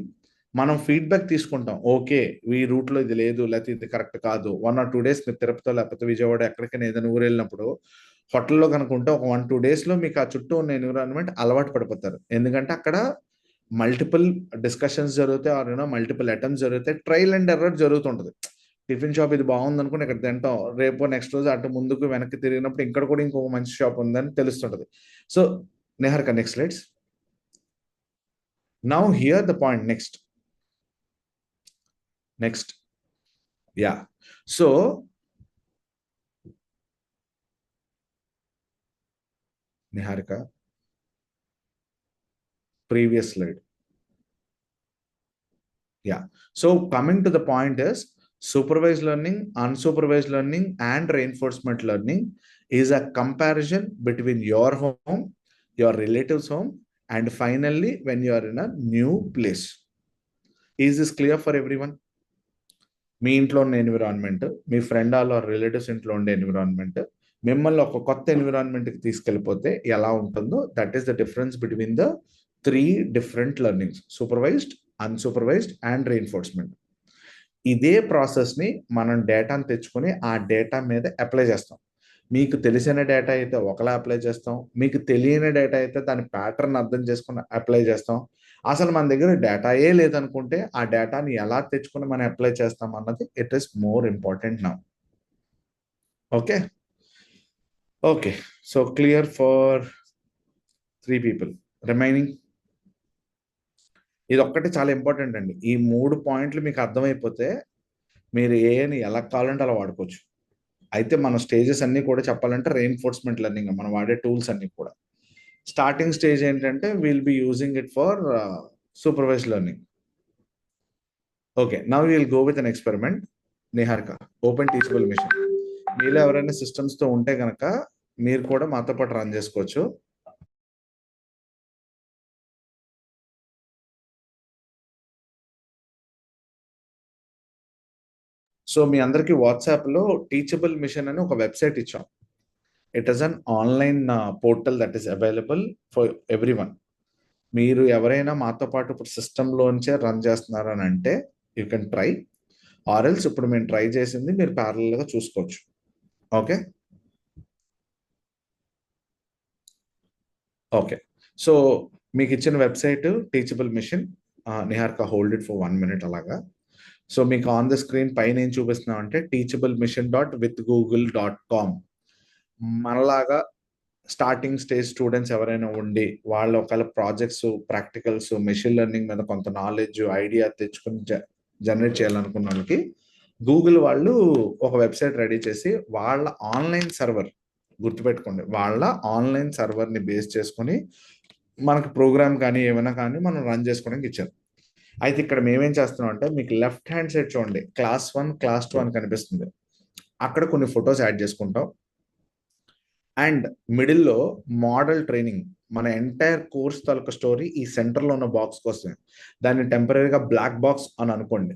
మనం feedback తీసుకుంటాం. Okay, ఈ రూట్లో ఇది లేదు, లేకపోతే ఇది కరెక్ట్ కాదు. 1 or 2 days మీరు తిరుపతిలో లేకపోతే విజయవాడ ఎక్కడికైనా ఏదైనా ఊరు వెళ్ళినప్పుడు హోటల్లో కనుక ఉంటే ఒక 1-2 daysలో మీకు ఆ చుట్టూ ఉన్న ఎన్విరాన్మెంట్ అలవాటు పడిపోతారు. ఎందుకంటే అక్కడ మల్టిపుల్ డిస్కషన్స్ జరుగుతాయి, ఆర్ మల్టిపుల్ అటెంప్ట్స్ జరుగుతాయి, ట్రయల్ అండ్ ఎర్రర్ జరుగుతుంటుంది. టిఫిన్ షాప్ ఇది బాగుంది అనుకుని ఇక్కడ తింటాం, రేపు నెక్స్ట్ రోజు అటు ముందుకు వెనక్కి తిరిగినప్పుడు ఇక్కడ కూడా ఇంకొక మంచి షాప్ ఉందని తెలుస్తుంటది. So Niharika, next slides. Now here the point, next. Yeah, so Niharika, previous slide. Yeah, so coming to the point is, supervised learning, unsupervised learning and reinforcement learning is a comparison between your home, your relatives' home, and finally when you are in a new place. Is this clear for everyone? మీ ఇంట్లో ఉన్న environment, me friend or relatives ఇంట్లో ఉండే environment, మిమ్మల్ని ఒక కొత్త ఎన్విరాన్మెంట్కి తీసుకెళ్ళిపోతే ఎలా ఉంటుందో, that is the difference between the 3 different learnings: supervised, unsupervised and reinforcement. ఇదే ప్రాసెస్ని మనం డేటాను తెచ్చుకొని ఆ డేటా మీద అప్లై చేస్తాం. మీకు తెలిసిన డేటా అయితే ఒకలా అప్లై చేస్తాం, మీకు తెలియని డేటా అయితే దాని ప్యాటర్న్ అర్థం చేసుకుని అప్లై చేస్తాం. అసలు మన దగ్గర డేటాయే లేదనుకుంటే ఆ డేటాని ఎలా తెచ్చుకుని మనం అప్లై చేస్తాం అన్నది it is more important now. Okay okay, so clear for 3 people. Remaining, ఇది ఒక్కటి చాలా ఇంపార్టెంట్ అండి. ఈ 3 పాయింట్లు మీకు అర్థమైపోతే మీరు ఏని ఎలా కావాలంటే అలా వాడుకోవచ్చు. అయితే మన స్టేజెస్ అన్నీ కూడా చెప్పాలంటే రెయిన్ఫోర్స్మెంట్ లెర్నింగ్, మనం వాడే టూల్స్ అన్నీ కూడా. స్టార్టింగ్ స్టేజ్ ఏంటంటే will be using it for supervised learning. Okay, now will go with an experiment. Niharika, open teachable machine. మీలో ఎవరైనా సిస్టమ్స్తో ఉంటే కనుక మీరు కూడా మాతో పాటు రన్ చేసుకోవచ్చు. సో మీ అందరికి వాట్సాప్లో టీచబుల్ మిషన్ అని ఒక వెబ్సైట్ ఇచ్చాం. It is an online portal that is available for everyone. మీరు ఎవరైనా మాతో పాటు ఇప్పుడు సిస్టంలోంచే రన్ చేస్తున్నారని అంటే యూ కెన్ ట్రై, ఆర్ఎల్స్ ఇప్పుడు మేము ట్రై చేసింది మీరు ప్యారలల్ గా చూసుకోవచ్చు. Okay okay. సో మీకు ఇచ్చిన website teachable machine. Niharika hold it for 1 minute అలాగా. సో మీకు ఆన్ ద స్క్రీన్ పైన ఏం చూపిస్తున్నాం అంటే teachablemission.withgoogle.com. మనలాగా స్టార్టింగ్ స్టేజ్ స్టూడెంట్స్ ఎవరైనా ఉండి వాళ్ళ ఒకవేళ ప్రాజెక్ట్స్, ప్రాక్టికల్స్, మెషిన్ లెర్నింగ్ మీద కొంత నాలెడ్జ్, ఐడియా తెచ్చుకుని జనరేట్ చేయాలనుకున్న వాళ్ళకి గూగుల్ వాళ్ళు ఒక వెబ్సైట్ రెడీ చేసి వాళ్ళ ఆన్లైన్ సర్వర్, గుర్తుపెట్టుకోండి, వాళ్ళ ఆన్లైన్ సర్వర్ని బేస్ చేసుకుని మనకి ప్రోగ్రామ్ కానీ ఏమైనా కానీ మనం రన్ చేసుకోవడానికి ఇచ్చారు. అయితే ఇక్కడ మేమేం చేస్తున్నాం అంటే మీకు లెఫ్ట్ హ్యాండ్ సైడ్ చూడండి, క్లాస్ 1, క్లాస్ 2 అని కనిపిస్తుంది. అక్కడ కొన్ని ఫొటోస్ యాడ్ చేసుకుంటాం. అండ్ మిడిల్లో మోడల్ ట్రైనింగ్, మన ఎంటైర్ కోర్స్ తాలూకా స్టోరీ ఈ సెంటర్లో ఉన్న బాక్స్కి వస్తుంది. దాన్ని టెంపరీగా బ్లాక్ బాక్స్ అని అనుకోండి.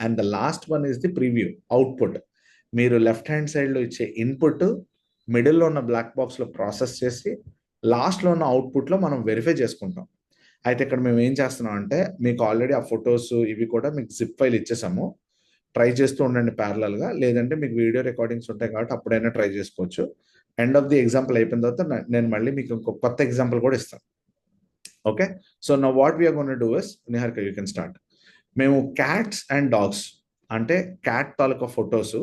And the last one is the preview output. మీరు లెఫ్ట్ హ్యాండ్ సైడ్లో ఇచ్చే ఇన్పుట్ మిడిల్లో ఉన్న బ్లాక్ బాక్స్లో ప్రాసెస్ చేసి లాస్ట్లో ఉన్న అవుట్పుట్లో మనం వెరిఫై చేసుకుంటాం. అయితే ఇక్కడ మేము ఏం చేస్తున్నాం అంటే మీకు ఆల్రెడీ ఆ ఫొటోస్ ఇవి కూడా మీకు జిప్ ఫైల్ ఇచ్చేసాము. ట్రై చేస్తూ ఉండండి ప్యారలల్గా, లేదంటే మీకు వీడియో రికార్డింగ్స్ ఉంటాయి కాబట్టి అప్పుడైనా ట్రై చేసుకోవచ్చు. ఎండ్ ఆఫ్ ది ఎగ్జాంపుల్ అయిపోయిన తర్వాత నేను మళ్ళీ మీకు ఇంకో కొత్త ఎగ్జాంపుల్ కూడా ఇస్తాను. Okay. So now what we're gonna do is, Niharika you can start. మేము క్యాట్స్ అండ్ డాగ్స్ అంటే క్యాట్ తాలూకా ఫొటోస్,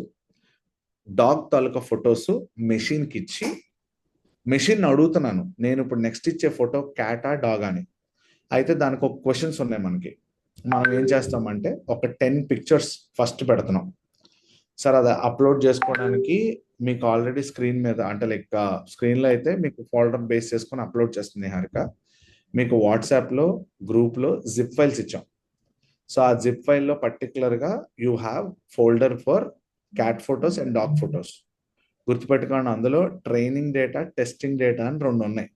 డాగ్ తాలూకా ఫొటోస్ మెషిన్కి ఇచ్చి మెషిన్ అడుగుతున్నాను, నేను ఇప్పుడు నెక్స్ట్ ఇచ్చే ఫోటో క్యాటా డాగ్ అని. అయితే దానికి ఒక క్వశ్చన్స్ ఉన్నాయి మనకి. మనం ఏం చేస్తామంటే ఒక 10 పిక్చర్స్ ఫస్ట్ పెడుతున్నాం. సార్ అది అప్లోడ్ చేసుకోవడానికి మీకు ఆల్రెడీ స్క్రీన్ మీద అంటే లైక్ స్క్రీన్లో అయితే మీకు ఫోల్డర్ బేస్ చేసుకొని అప్లోడ్ చేస్తుంది హారిక. మీకు వాట్సాప్లో గ్రూప్లో జిప్ ఫైల్స్ ఇచ్చాం. సో ఆ జిప్ ఫైల్లో పర్టికులర్గా you have folder for cat photos and dog photos. గుర్తుపెట్టుకోండి, అందులో ట్రైనింగ్ డేటా, టెస్టింగ్ డేటా అని 2 ఉన్నాయి.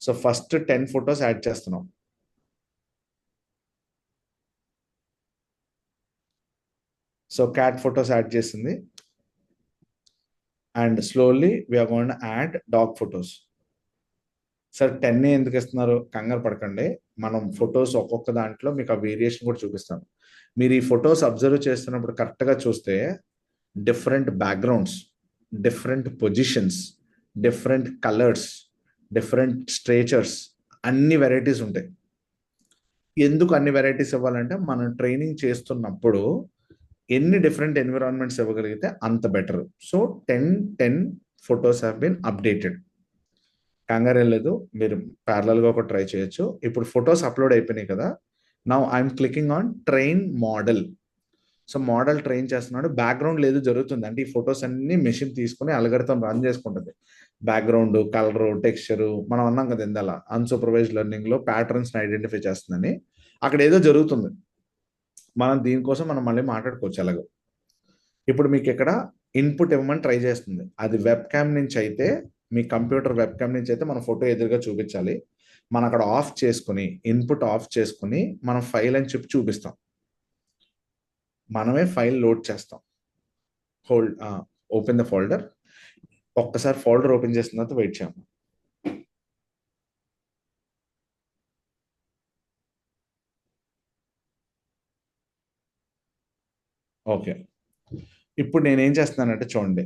సో ఫస్ట్ 10 ఫొటోస్ యాడ్ చేస్తున్నాం. సో క్యాట్ ఫొటోస్ యాడ్ చేసింది. And slowly we're going to add dog photos. Sir 10 ఎందుకు ఇస్తున్నారు, కంగారు పడకండి. మనం ఫొటోస్ ఒక్కొక్క దాంట్లో మీకు ఆ వేరియేషన్ కూడా చూపిస్తాను. మీరు ఈ ఫొటోస్ అబ్జర్వ్ చేస్తున్నప్పుడు కరెక్ట్గా చూస్తే different backgrounds, different positions, different colours, different structures, అన్ని వెరైటీస్ ఉంటాయి. ఎందుకు అన్ని వెరైటీస్ ఇవ్వాలంటే మనం ట్రైనింగ్ చేస్తున్నప్పుడు ఎన్ని డిఫరెంట్ ఎన్విరాన్మెంట్స్ ఇవ్వగలిగితే అంత better. So 10 photos have been updated. కంగారు ఏం లేదు, మీరు ప్యారలల్గా ఒక ట్రై చేయొచ్చు. ఇప్పుడు ఫొటోస్ అప్లోడ్ అయిపోయినాయి కదా. Now I'm clicking on train model. So model train చేస్తున్నాడు, బ్యాక్గ్రౌండ్ లేదు జరుగుతుంది అంటే ఈ ఫొటోస్ అన్ని మెషిన్ తీసుకుని అల్గోరిథం రన్ చేసుకుంటుంది. బ్యాక్గ్రౌండ్, కలరు, టెక్స్చరు, మనం అన్నాం కదా ఇందాల అన్సూపర్వైజ్డ్ లెర్నింగ్లో ప్యాటర్న్స్ని ఐడెంటిఫై చేస్తుందని. అక్కడ ఏదో జరుగుతుంది, మనం దీనికోసం మనం మళ్ళీ మాట్లాడుకోవచ్చు ఎలాగో. ఇప్పుడు మీకు ఇక్కడ ఇన్పుట్ ఇవ్వమని ట్రై చేస్తుంది. అది వెబ్ క్యామ్ నుంచి అయితే, మీ కంప్యూటర్ వెబ్ క్యామ్ నుంచి అయితే మన ఫోటో ఎదురుగా చూపించాలి. మనం అక్కడ ఆఫ్ చేసుకుని, ఇన్పుట్ ఆఫ్ చేసుకుని మనం ఫైల్ అని చెప్పి చూపిస్తాం. మనమే ఫైల్ లోడ్ చేస్తాం. Hold, open the folder. ఒక్కసారి ఫోల్డర్ ఓపెన్ చేసిన తర్వాత వెయిట్ చేయండి. ఓకే, ఇప్పుడు నేనేం చేస్తున్నానంటే చూడండి,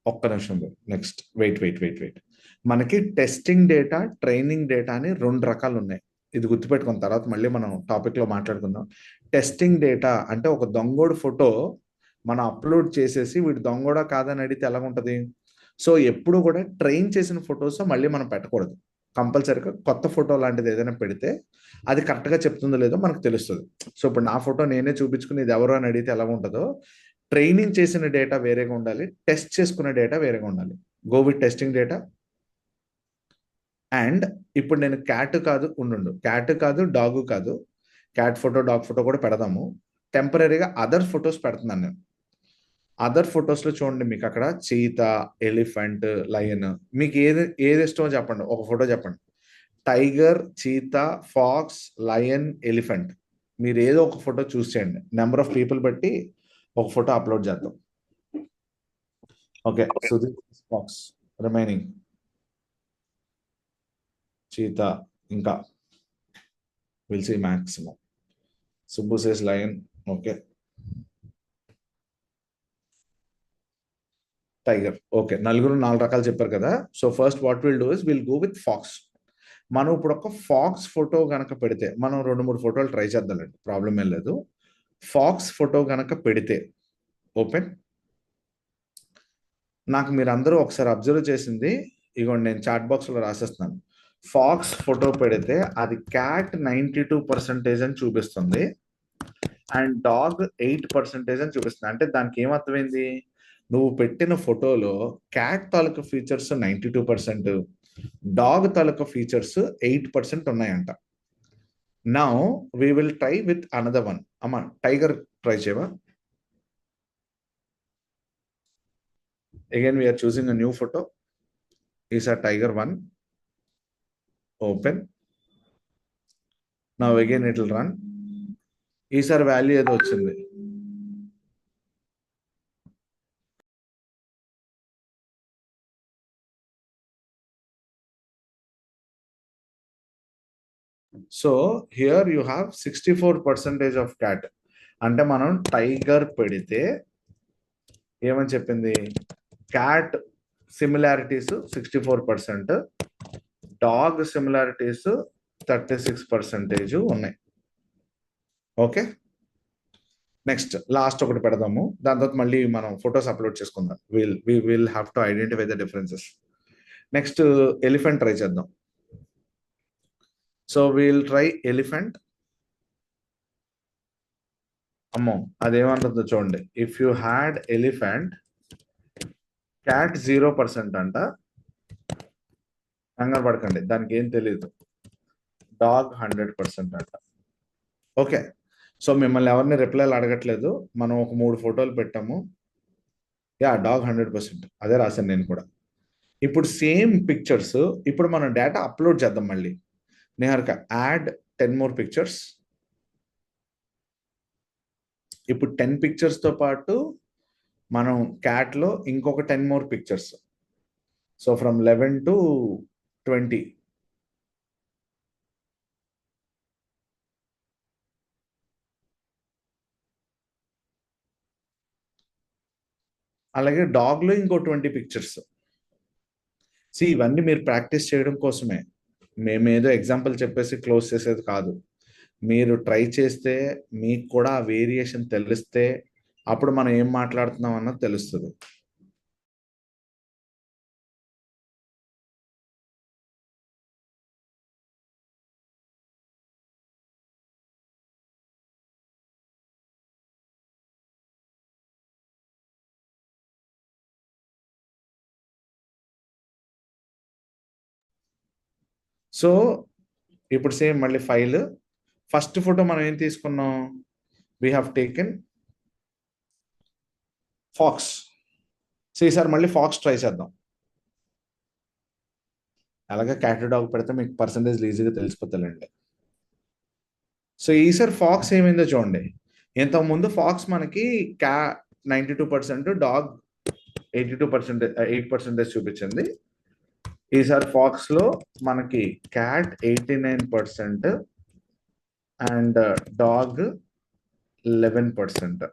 ఒక్క నిమిషం. Next wait. మనకి టెస్టింగ్ డేటా, ట్రైనింగ్ డేటా అని 2 రకాలు ఉన్నాయి. ఇది గుర్తుపెట్టుకున్న తర్వాత మళ్ళీ మనం టాపిక్లో మాట్లాడుకుందాం. టెస్టింగ్ డేటా అంటే ఒక దొంగోడు ఫోటో మనం అప్లోడ్ చేసేసి వీడు దొంగోడా కాదని అడిగితే ఎలాగుంటుంది. సో ఎప్పుడు కూడా ట్రైన్ చేసిన ఫొటోస్ మళ్ళీ మనం పెట్టకూడదు. కంపల్సరీగా కొత్త ఫోటో లాంటిది ఏదైనా పెడితే అది కరెక్ట్గా చెప్తుందో లేదో మనకు తెలుస్తుంది. సో ఇప్పుడు నా ఫోటో నేనే చూపించుకుని ఇది ఎవరు అని అడిగితే ఎలా ఉంటుందో, ట్రైనింగ్ చేసిన డేటా వేరేగా ఉండాలి, టెస్ట్ చేసుకున్న డేటా వేరేగా ఉండాలి. Go with testing data. And ఇప్పుడు నేను క్యాట్ కాదు, క్యాట్ కాదు, డాగ్ కాదు, క్యాట్ ఫోటో, డాగ్ ఫోటో కూడా పెడదాము. టెంపరీగా అదర్ ఫొటోస్ పెడుతున్నాను నేను. అదర్ ఫొటోస్లో చూడండి, మీకు అక్కడ చీతా, ఎలిఫెంట్, లయన్, మీకు ఏది ఇష్టమో చెప్పండి. ఒక ఫోటో చెప్పండి. Tiger, cheetah, fox, lion, elephant, మీరు ఏదో ఒక ఫోటో చూస్ చేయండి. నెంబర్ ఆఫ్ పీపుల్ బట్టి ఒక ఫోటో అప్లోడ్ చేద్దాం. Okay, Sudheer fox, remaining cheetah, ఇంకా will see maximum. Subbu says lion. Okay, tiger. Okay, నలుగురు 4 రకాలు చెప్పారు కదా. So first what will do is will go with fox. మనం ఇప్పుడు ఒక ఫాక్స్ ఫోటో గనక పెడితే, మనం 2-3 ఫోటోలు ట్రై చేద్దామండి, ప్రాబ్లం ఏం లేదు. ఫాక్స్ ఫోటో గనక పెడితే ఓపెన్. నాకు మీరందరూ ఒకసారి అబ్జర్వ్ చేసింది, ఇగోండి నేను చాట్ బాక్స్లో రాసేస్తున్నాను. ఫాక్స్ ఫోటో పెడితే అది క్యాట్ 92% అని చూపిస్తుంది, అండ్ డాగ్ 8% అని చూపిస్తుంది. అంటే దానికి ఏమర్థమైంది, నువ్వు పెట్టిన ఫోటోలో క్యాట్ తాలూకా ఫీచర్స్ 92%, డాగ్ తాలూకా ఫీచర్స్ 8% ఉన్నాయంట. Now we will try with another one. అమ్మా టైగర్ ట్రై చేయవా? Again we're choosing a new photo. Is a tiger 1. Open. Now again it will run. ఈసారి వాల్యూ ఏదో వచ్చింది. So here you have 64% of cat. అంటే మనం tiger పెడితే ఏమని చెప్పింది, క్యాట్ సిమిలారిటీస్ 64%, డాగ్ సిమిలారిటీస్ 36% ఉన్నాయి. ఓకే, నెక్స్ట్ లాస్ట్ ఒకటి పెడదాము, దాని తర్వాత మళ్ళీ మనం ఫొటోస్ అప్లోడ్ చేసుకుందాం. Will have to identify the differences. Next elephant try చేద్దాం. So will try elephant. అమ్మో అదేమంటుందో చూడండి. If you had elephant, cat 0% అంట. కంగారు పడకండి, దానికి ఏం తెలియదు. డాగ్ 100% అంట. ఓకే, సో మిమ్మల్ని ఎవరిని రిప్లైలు అడగట్లేదు, మనం ఒక 3 ఫోటోలు పెట్టాము. యా డాగ్ 100%, అదే రాశాను నేను కూడా. ఇప్పుడు సేమ్ పిక్చర్స్, ఇప్పుడు మనం డేటా అప్లోడ్ చేద్దాం మళ్ళీ. Niharika add 10 more pictures. ఇప్పుడు 10 పిక్చర్స్ తో పాటు మనం క్యాట్ లో ఇంకొక 10 more pictures. So from 11 to 20. అలాగే డాగ్ లో ఇంకో 20 పిక్చర్స్. ఇవన్నీ మీరు ప్రాక్టీస్ చేయడం కోసమే, మేమేదో ఎగ్జాంపుల్ చెప్పేసి క్లోజ్ చేసేది కాదు. మీరు ట్రై చేస్తే మీకు కూడా ఆ వేరియేషన్ తెలిస్తే అప్పుడు మనం ఏం మాట్లాడుతున్నాం అన్నది తెలుస్తుంది. సో ఇప్పుడు సేమ్ మళ్ళీ ఫైల్. ఫస్ట్ ఫోటో మనం ఏం తీసుకున్నాం, we have taken fox. So ఈసారి మళ్ళీ ఫాక్స్ ట్రై చేద్దాం. అలాగే క్యాట్ డాగ్ పెడితే మీకు పర్సంటేజ్ ఈజీగా తెలిసిపోతాయండి. సో ఈసారి ఫాక్స్ ఏమైందో చూడండి. ఇంతకుముందు ఫాక్స్ మనకి 92%, డాగ్ 8% చూపించింది. ఈసారి ఫాక్స్ లో మనకి క్యాట్ 89% అండ్ డాగ్ 11%.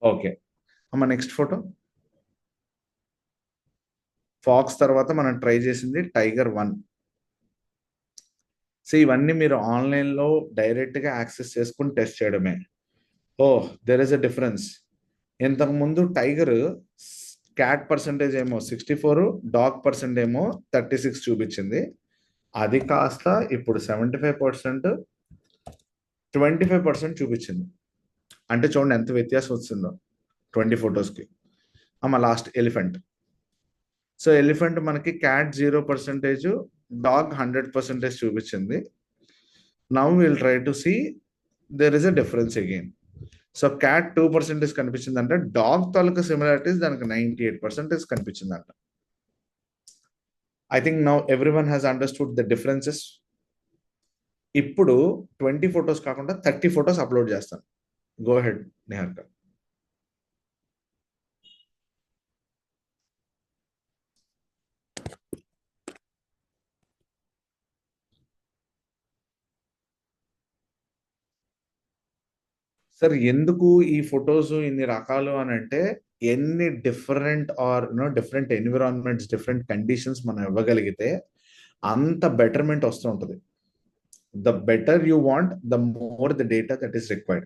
ఓకే అమ్మ నెక్స్ట్ ఫోటో. ఫాక్స్ తర్వాత మనం ట్రై చేసింది టైగర్ 1. సో ఇవన్నీ మీరు ఆన్లైన్లో డైరెక్ట్గా యాక్సెస్ చేసుకుని టెస్ట్ చేయడమే. There is a difference. ఇంతకుముందు టైగర్ క్యాట్ పర్సంటేజ్ ఏమో 64, డాగ్ పర్సెంట్ ఏమో 36 చూపించింది. అది కాస్త ఇప్పుడు 75%, 25% చూపించింది. అంటే చూడండి ఎంత వ్యత్యాసం వచ్చిందో 20 ఫొటోస్కి. అమ్మ లాస్ట్ ఎలిఫెంట్. సో ఎలిఫెంట్ మనకి క్యాట్ 0%, డాగ్ 100% చూపించింది. Now will try to see there is a difference again. So cat 2% కనిపించిందంటే డాగ్ తాలూకా సిమిలారిటీస్ దానికి 98% కనిపించిందంట. I think now everyone has understood the differences. ఇప్పుడు 20 ఫొటోస్ కాకుండా 30 ఫొటోస్ అప్లోడ్ చేస్తాను. Go ahead Niharika. Sir ఎందుకు ఈ ఫొటోస్ ఇన్ని రకాలు అని అంటే, ఎన్ని different or different environments, different conditions మనం ఇవ్వగలిగితే అంత బెటర్మెంట్ వస్తూ ఉంటుంది. The better you want, the more the data that is required.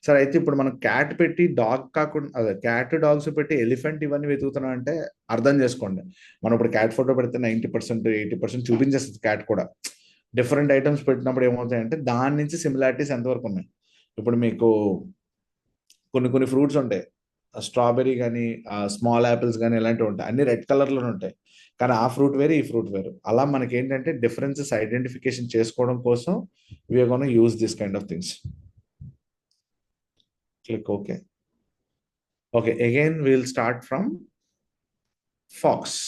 సరే, అయితే ఇప్పుడు మనం క్యాట్ పెట్టి డాగ్ కాకుండా, అదే క్యాట్ డాగ్స్ పెట్టి ఎలిఫెంట్ ఇవన్నీ వెతుకుతున్నాం అంటే అర్థం చేసుకోండి. మనం ఇప్పుడు క్యాట్ ఫోటో పెడితే 90%, 80% చూపించేస్తుంది క్యాట్ కూడా. డిఫరెంట్ ఐటమ్స్ పెట్టినప్పుడు ఏమవుతాయంటే దాని నుంచి సిమిలారిటీస్ ఎంతవరకు ఉన్నాయి. ఇప్పుడు మీకు కొన్ని ఫ్రూట్స్ ఉంటాయి, స్ట్రాబెర్రీ కానీ స్మాల్ యాపిల్స్ కానీ ఇలాంటివి ఉంటాయి, అన్ని రెడ్ కలర్లోనే ఉంటాయి. కానీ ఆ ఫ్రూట్ వేరు, ఈ ఫ్రూట్ వేరు. అలా మనకి ఏంటంటే డిఫరెన్సెస్ ఐడెంటిఫికేషన్ చేసుకోవడం కోసం we're gonna use this kind of things. Click okay. Okay, again we'll start from fox.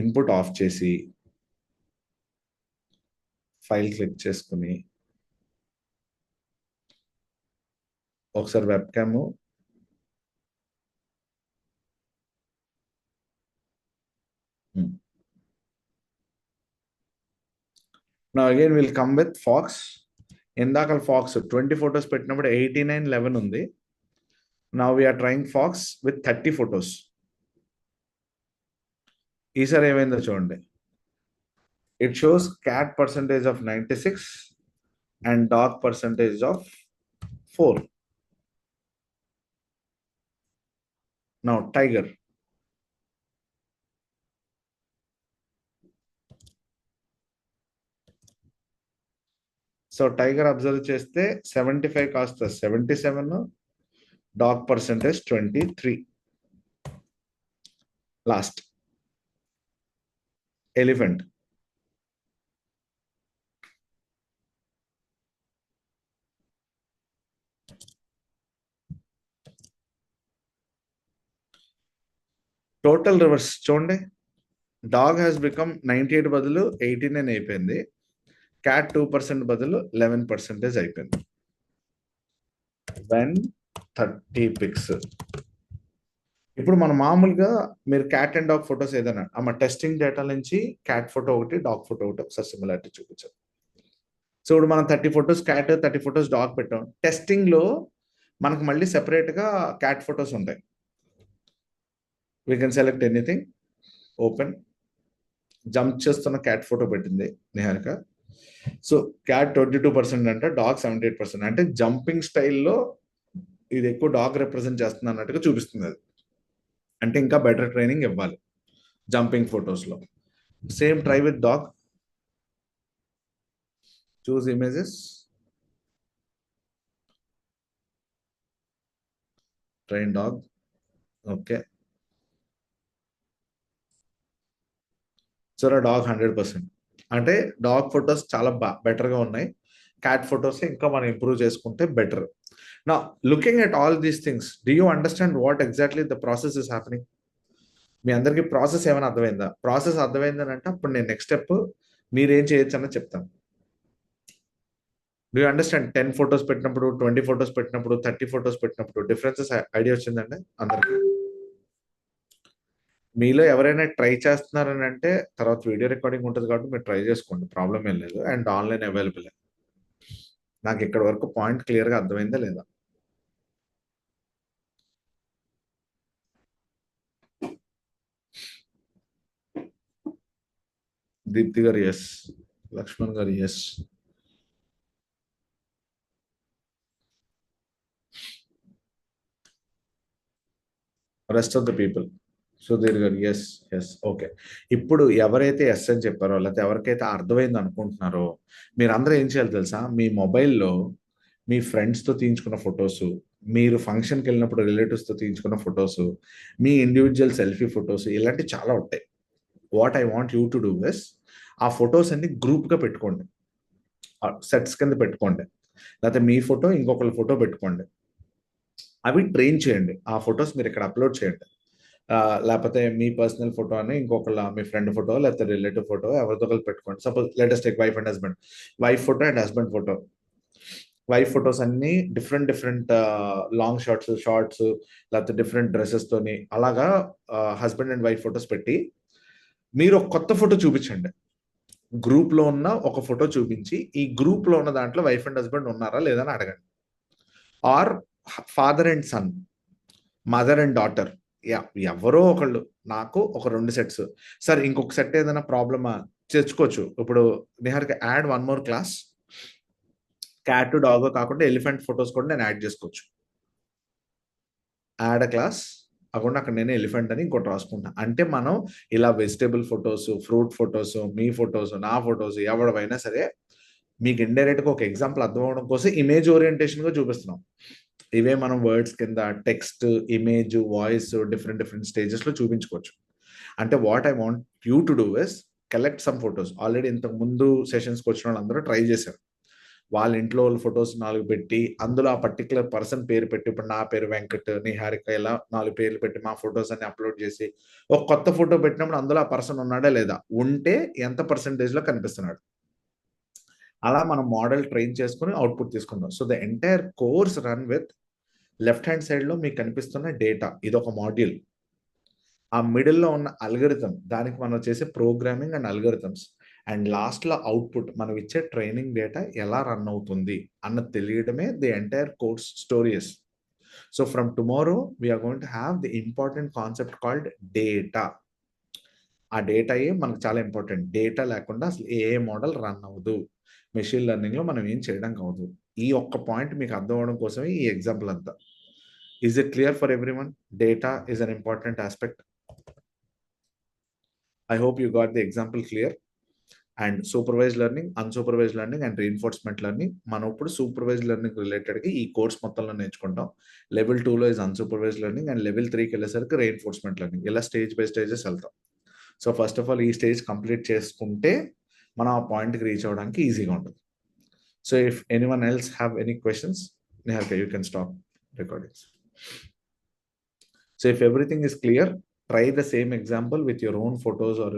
Input off చేసి ఫైల్ క్లిక్ చేసుకుని ఒకసారి వెబ్ క్యామ్ నా again will come with fox. ఇందాక ఫాక్స్ 20 ఫొటోస్ పెట్టినప్పుడు 89:11 ఉంది. Now we're trying fox with 30 photos. ఈసారి ఏమైందో చూడండి. It shows cat percentage of 96 and dog percentage of 4. Now tiger. So tiger observe చేస్తే 75 కాస్త 77, dog percentage 23. Last elephant. Total reverse చూడండి. Dog has become 98 బదులు 89 అయిపోయింది. క్యాట్ 2% బదులు 11% అయిపోయింది. When 30 pics. ఇప్పుడు మనం మామూలుగా మీరు క్యాట్ అండ్ డాగ్ ఫొటోస్ ఏదైనా టెస్టింగ్ డేటా నుంచి క్యాట్ ఫోటో ఒకటి, డాగ్ ఫోటో ఒకటి ఒకసారి సిమిలారిటీ చూపించారు. సో ఇప్పుడు మనం 30 ఫొటోస్ క్యాట్, 30 ఫొటోస్ డాగ్ పెట్టాం. టెస్టింగ్ లో మనకు మళ్ళీ సెపరేట్ గా క్యాట్ ఫొటోస్ ఉంటాయి. We can select anything, open. Jump చేస్తున్న క్యాట్ ఫోటో పెట్టింది నిహారిక. సో క్యాట్ 22% అంటే డాగ్ 78%. అంటే జంపింగ్ స్టైల్లో ఇది ఎక్కువ డాగ్ రిప్రజెంట్ చేస్తుంది అన్నట్టుగా చూపిస్తుంది అది. అంటే ఇంకా బెటర్ ట్రైనింగ్ ఇవ్వాలి జంపింగ్ ఫొటోస్ లో. Same try with dog. Choose images, train dog. Okay, so dog 100%. అంటే డాగ్ ఫొటోస్ చాలా బెటర్గా ఉన్నాయి. క్యాట్ ఫొటోస్ ఇంకా మనం ఇంప్రూవ్ చేసుకుంటే బెటర్. నా looking at all these things, do you understand what exactly the process is happening? మీ అందరికీ ప్రాసెస్ ఏమైనా అర్థమైందా? ప్రాసెస్ అర్థమైందని అంటే అప్పుడు నేను నెక్స్ట్ స్టెప్ మీరేం చేయొచ్చు అన్నది చెప్తాను. Do you understand? 10 ఫొటోస్ పెట్టినప్పుడు, 20 ఫొటోస్ పెట్టినప్పుడు, 30 ఫొటోస్ పెట్టినప్పుడు డిఫరెన్సెస్ ఐడియా వచ్చిందండి అందరికి? మీలో ఎవరైనా ట్రై చేస్తున్నారని అంటే తర్వాత వీడియో రికార్డింగ్ ఉంటుంది కాబట్టి మీరు ట్రై చేసుకోండి, ప్రాబ్లం ఏం లేదు. And online available. నాకు ఇక్కడ వరకు పాయింట్ క్లియర్గా అర్థమైందా లేదా? దీప్తి గారు ఎస్, లక్ష్మణ్ గారు yes. Rest of the people, Sudheer గారు ఎస్ ఎస్. ఓకే, ఇప్పుడు ఎవరైతే ఎస్ అని చెప్పారో లేకపోతే ఎవరికైతే అర్థమైంది అనుకుంటున్నారో మీరు అందరూ ఏం చేయాలి తెలుసా? మీ మొబైల్లో మీ ఫ్రెండ్స్తో తీయించుకున్న ఫొటోస్, మీరు ఫంక్షన్కి వెళ్ళినప్పుడు రిలేటివ్స్తో తీయించుకున్న ఫొటోస్, మీ ఇండివిజువల్ సెల్ఫీ ఫొటోస్, ఇలాంటివి చాలా ఉంటాయి. What I want you to do is ఆ ఫొటోస్ అన్ని గ్రూప్గా పెట్టుకోండి, సెట్స్ కింద పెట్టుకోండి. లేకపోతే మీ ఫోటో ఇంకొకరి ఫోటో పెట్టుకోండి. అవి ట్రైన్ చేయండి. ఆ ఫొటోస్ మీరు ఇక్కడ అప్లోడ్ చేయండి. లేకపోతే మీ పర్సనల్ ఫోటో అని ఇంకొకళ్ళ మీ ఫ్రెండ్ ఫోటో లేకపోతే రిలేటివ్ ఫోటో ఎవరితో కలిపి పెట్టుకోండి. Suppose latest take wife and husband, wife photo and husband photo. Wife photos అన్ని డిఫరెంట్ డిఫరెంట్ లాంగ్ షార్ట్స్ లేకపోతే డిఫరెంట్ డ్రెస్సెస్ తోని అలాగా హస్బెండ్ అండ్ వైఫ్ ఫొటోస్ పెట్టి మీరు ఒక కొత్త ఫోటో చూపించండి. గ్రూప్ లో ఉన్న ఒక ఫోటో చూపించి ఈ గ్రూప్ లో ఉన్న దాంట్లో వైఫ్ అండ్ హస్బెండ్ ఉన్నారా లేదని అడగండి. Or father and son, mother and daughter, ఎవరో ఒకళ్ళు, నాకు ఒక 2 సెట్స్. సార్ ఇంకొక సెట్ ఏదైనా ప్రాబ్లమా తెచ్చుకోవచ్చు. ఇప్పుడు నిహార్కి add 1 more class, cat dog కాకుండా ఎలిఫెంట్ ఫొటోస్ కూడా నేను యాడ్ చేసుకోవచ్చు. యాడ్ క్లాస్ అక్కడ అక్కడ నేను ఎలిఫెంట్ అని ఇంకోటి రాసుకుంటా. అంటే మనం ఇలా వెజిటేబుల్ ఫొటోస్, ఫ్రూట్ ఫొటోస్, మీ ఫొటోస్, నా ఫొటోస్, ఎవడవైనా సరే మీకు ఇండైరెక్ట్ గా ఒక ఎగ్జాంపుల్ అర్థం అవడం కోసం ఇమేజ్ ఓరియంటేషన్ గా చూపిస్తున్నాం. ఇవే మనం వర్డ్స్ కింద text, image, voice different stages లో చూపించుకోవచ్చు. అంటే what I want you to do is collect some photos. Already ఇంతకు ముందు సెషన్స్కి వచ్చిన వాళ్ళందరూ ట్రై చేశారు. వాళ్ళ ఇంట్లో వాళ్ళ ఫొటోస్ 4 పెట్టి అందులో ఆ పర్టికులర్ పర్సన్ పేరు పెట్టి, ఇప్పుడు నా పేరు వెంకట్, నిహారిక, ఇలా 4 పేర్లు పెట్టి మా ఫొటోస్ అన్ని అప్లోడ్ చేసి ఒక కొత్త ఫోటో పెట్టినప్పుడు అందులో ఆ పర్సన్ ఉన్నాడా లేదా, ఉంటే ఎంత పర్సెంటేజ్ లో కనిపిస్తున్నాడు, అలా మనం మోడల్ ట్రైన్ చేసుకుని అవుట్పుట్ తీసుకుందాం. So the entire course run with left hand side లో మీకు కనిపిస్తున్న డేటా, ఇది ఒక మాడ్యూల్. ఆ మిడిల్లో ఉన్న అల్గరిథం, దానికి మనం చేసే ప్రోగ్రామింగ్ అండ్ అల్గరిథమ్స్, అండ్ లాస్ట్లో అవుట్పుట్ మనం ఇచ్చే ట్రైనింగ్ డేటా ఎలా రన్ అవుతుంది అన్నది తెలియడమే the entire course stories. So from tomorrow we're going to have the important concept called data. ఆ డేటాయే మనకు చాలా ఇంపార్టెంట్. డేటా లేకుండా అసలు ఏ మోడల్ రన్ అవ్వదు. మెషిన్ లెర్నింగ్ లో మనం ఏం చేయడానికి అవ్వదు. ఈ ఒక్క పాయింట్ మీకు అర్థం అవడం కోసమే ఈ ఎగ్జాంపుల్ అంతా. Is it clear for everyone? Data is an important aspect. I hope you got the example clear. And supervised learning, unsupervised learning and reinforcement learning, మనం ఇప్పుడు సూపర్వైజ్డ్ లెర్నింగ్ రిలేటెడ్గా ఈ కోర్స్ మొత్తంలో నేర్చుకుంటాం. లెవెల్ 2లో is unsupervised learning and level 3కి వెళ్ళేసరికి reinforcement learning. ఇలా స్టేజ్ బై స్టేజెస్ వెళ్తాం. సో ఫస్ట్ ఆఫ్ ఆల్ ఈ స్టేజ్ కంప్లీట్ చేసుకుంటే మనం ఆ పాయింట్కి రీచ్ అవ్వడానికి ఈజీగా ఉంటుంది. So if anyone else have any questions, Niharika, you can stop recordings. So if everything is clear, try the same example with your own photos or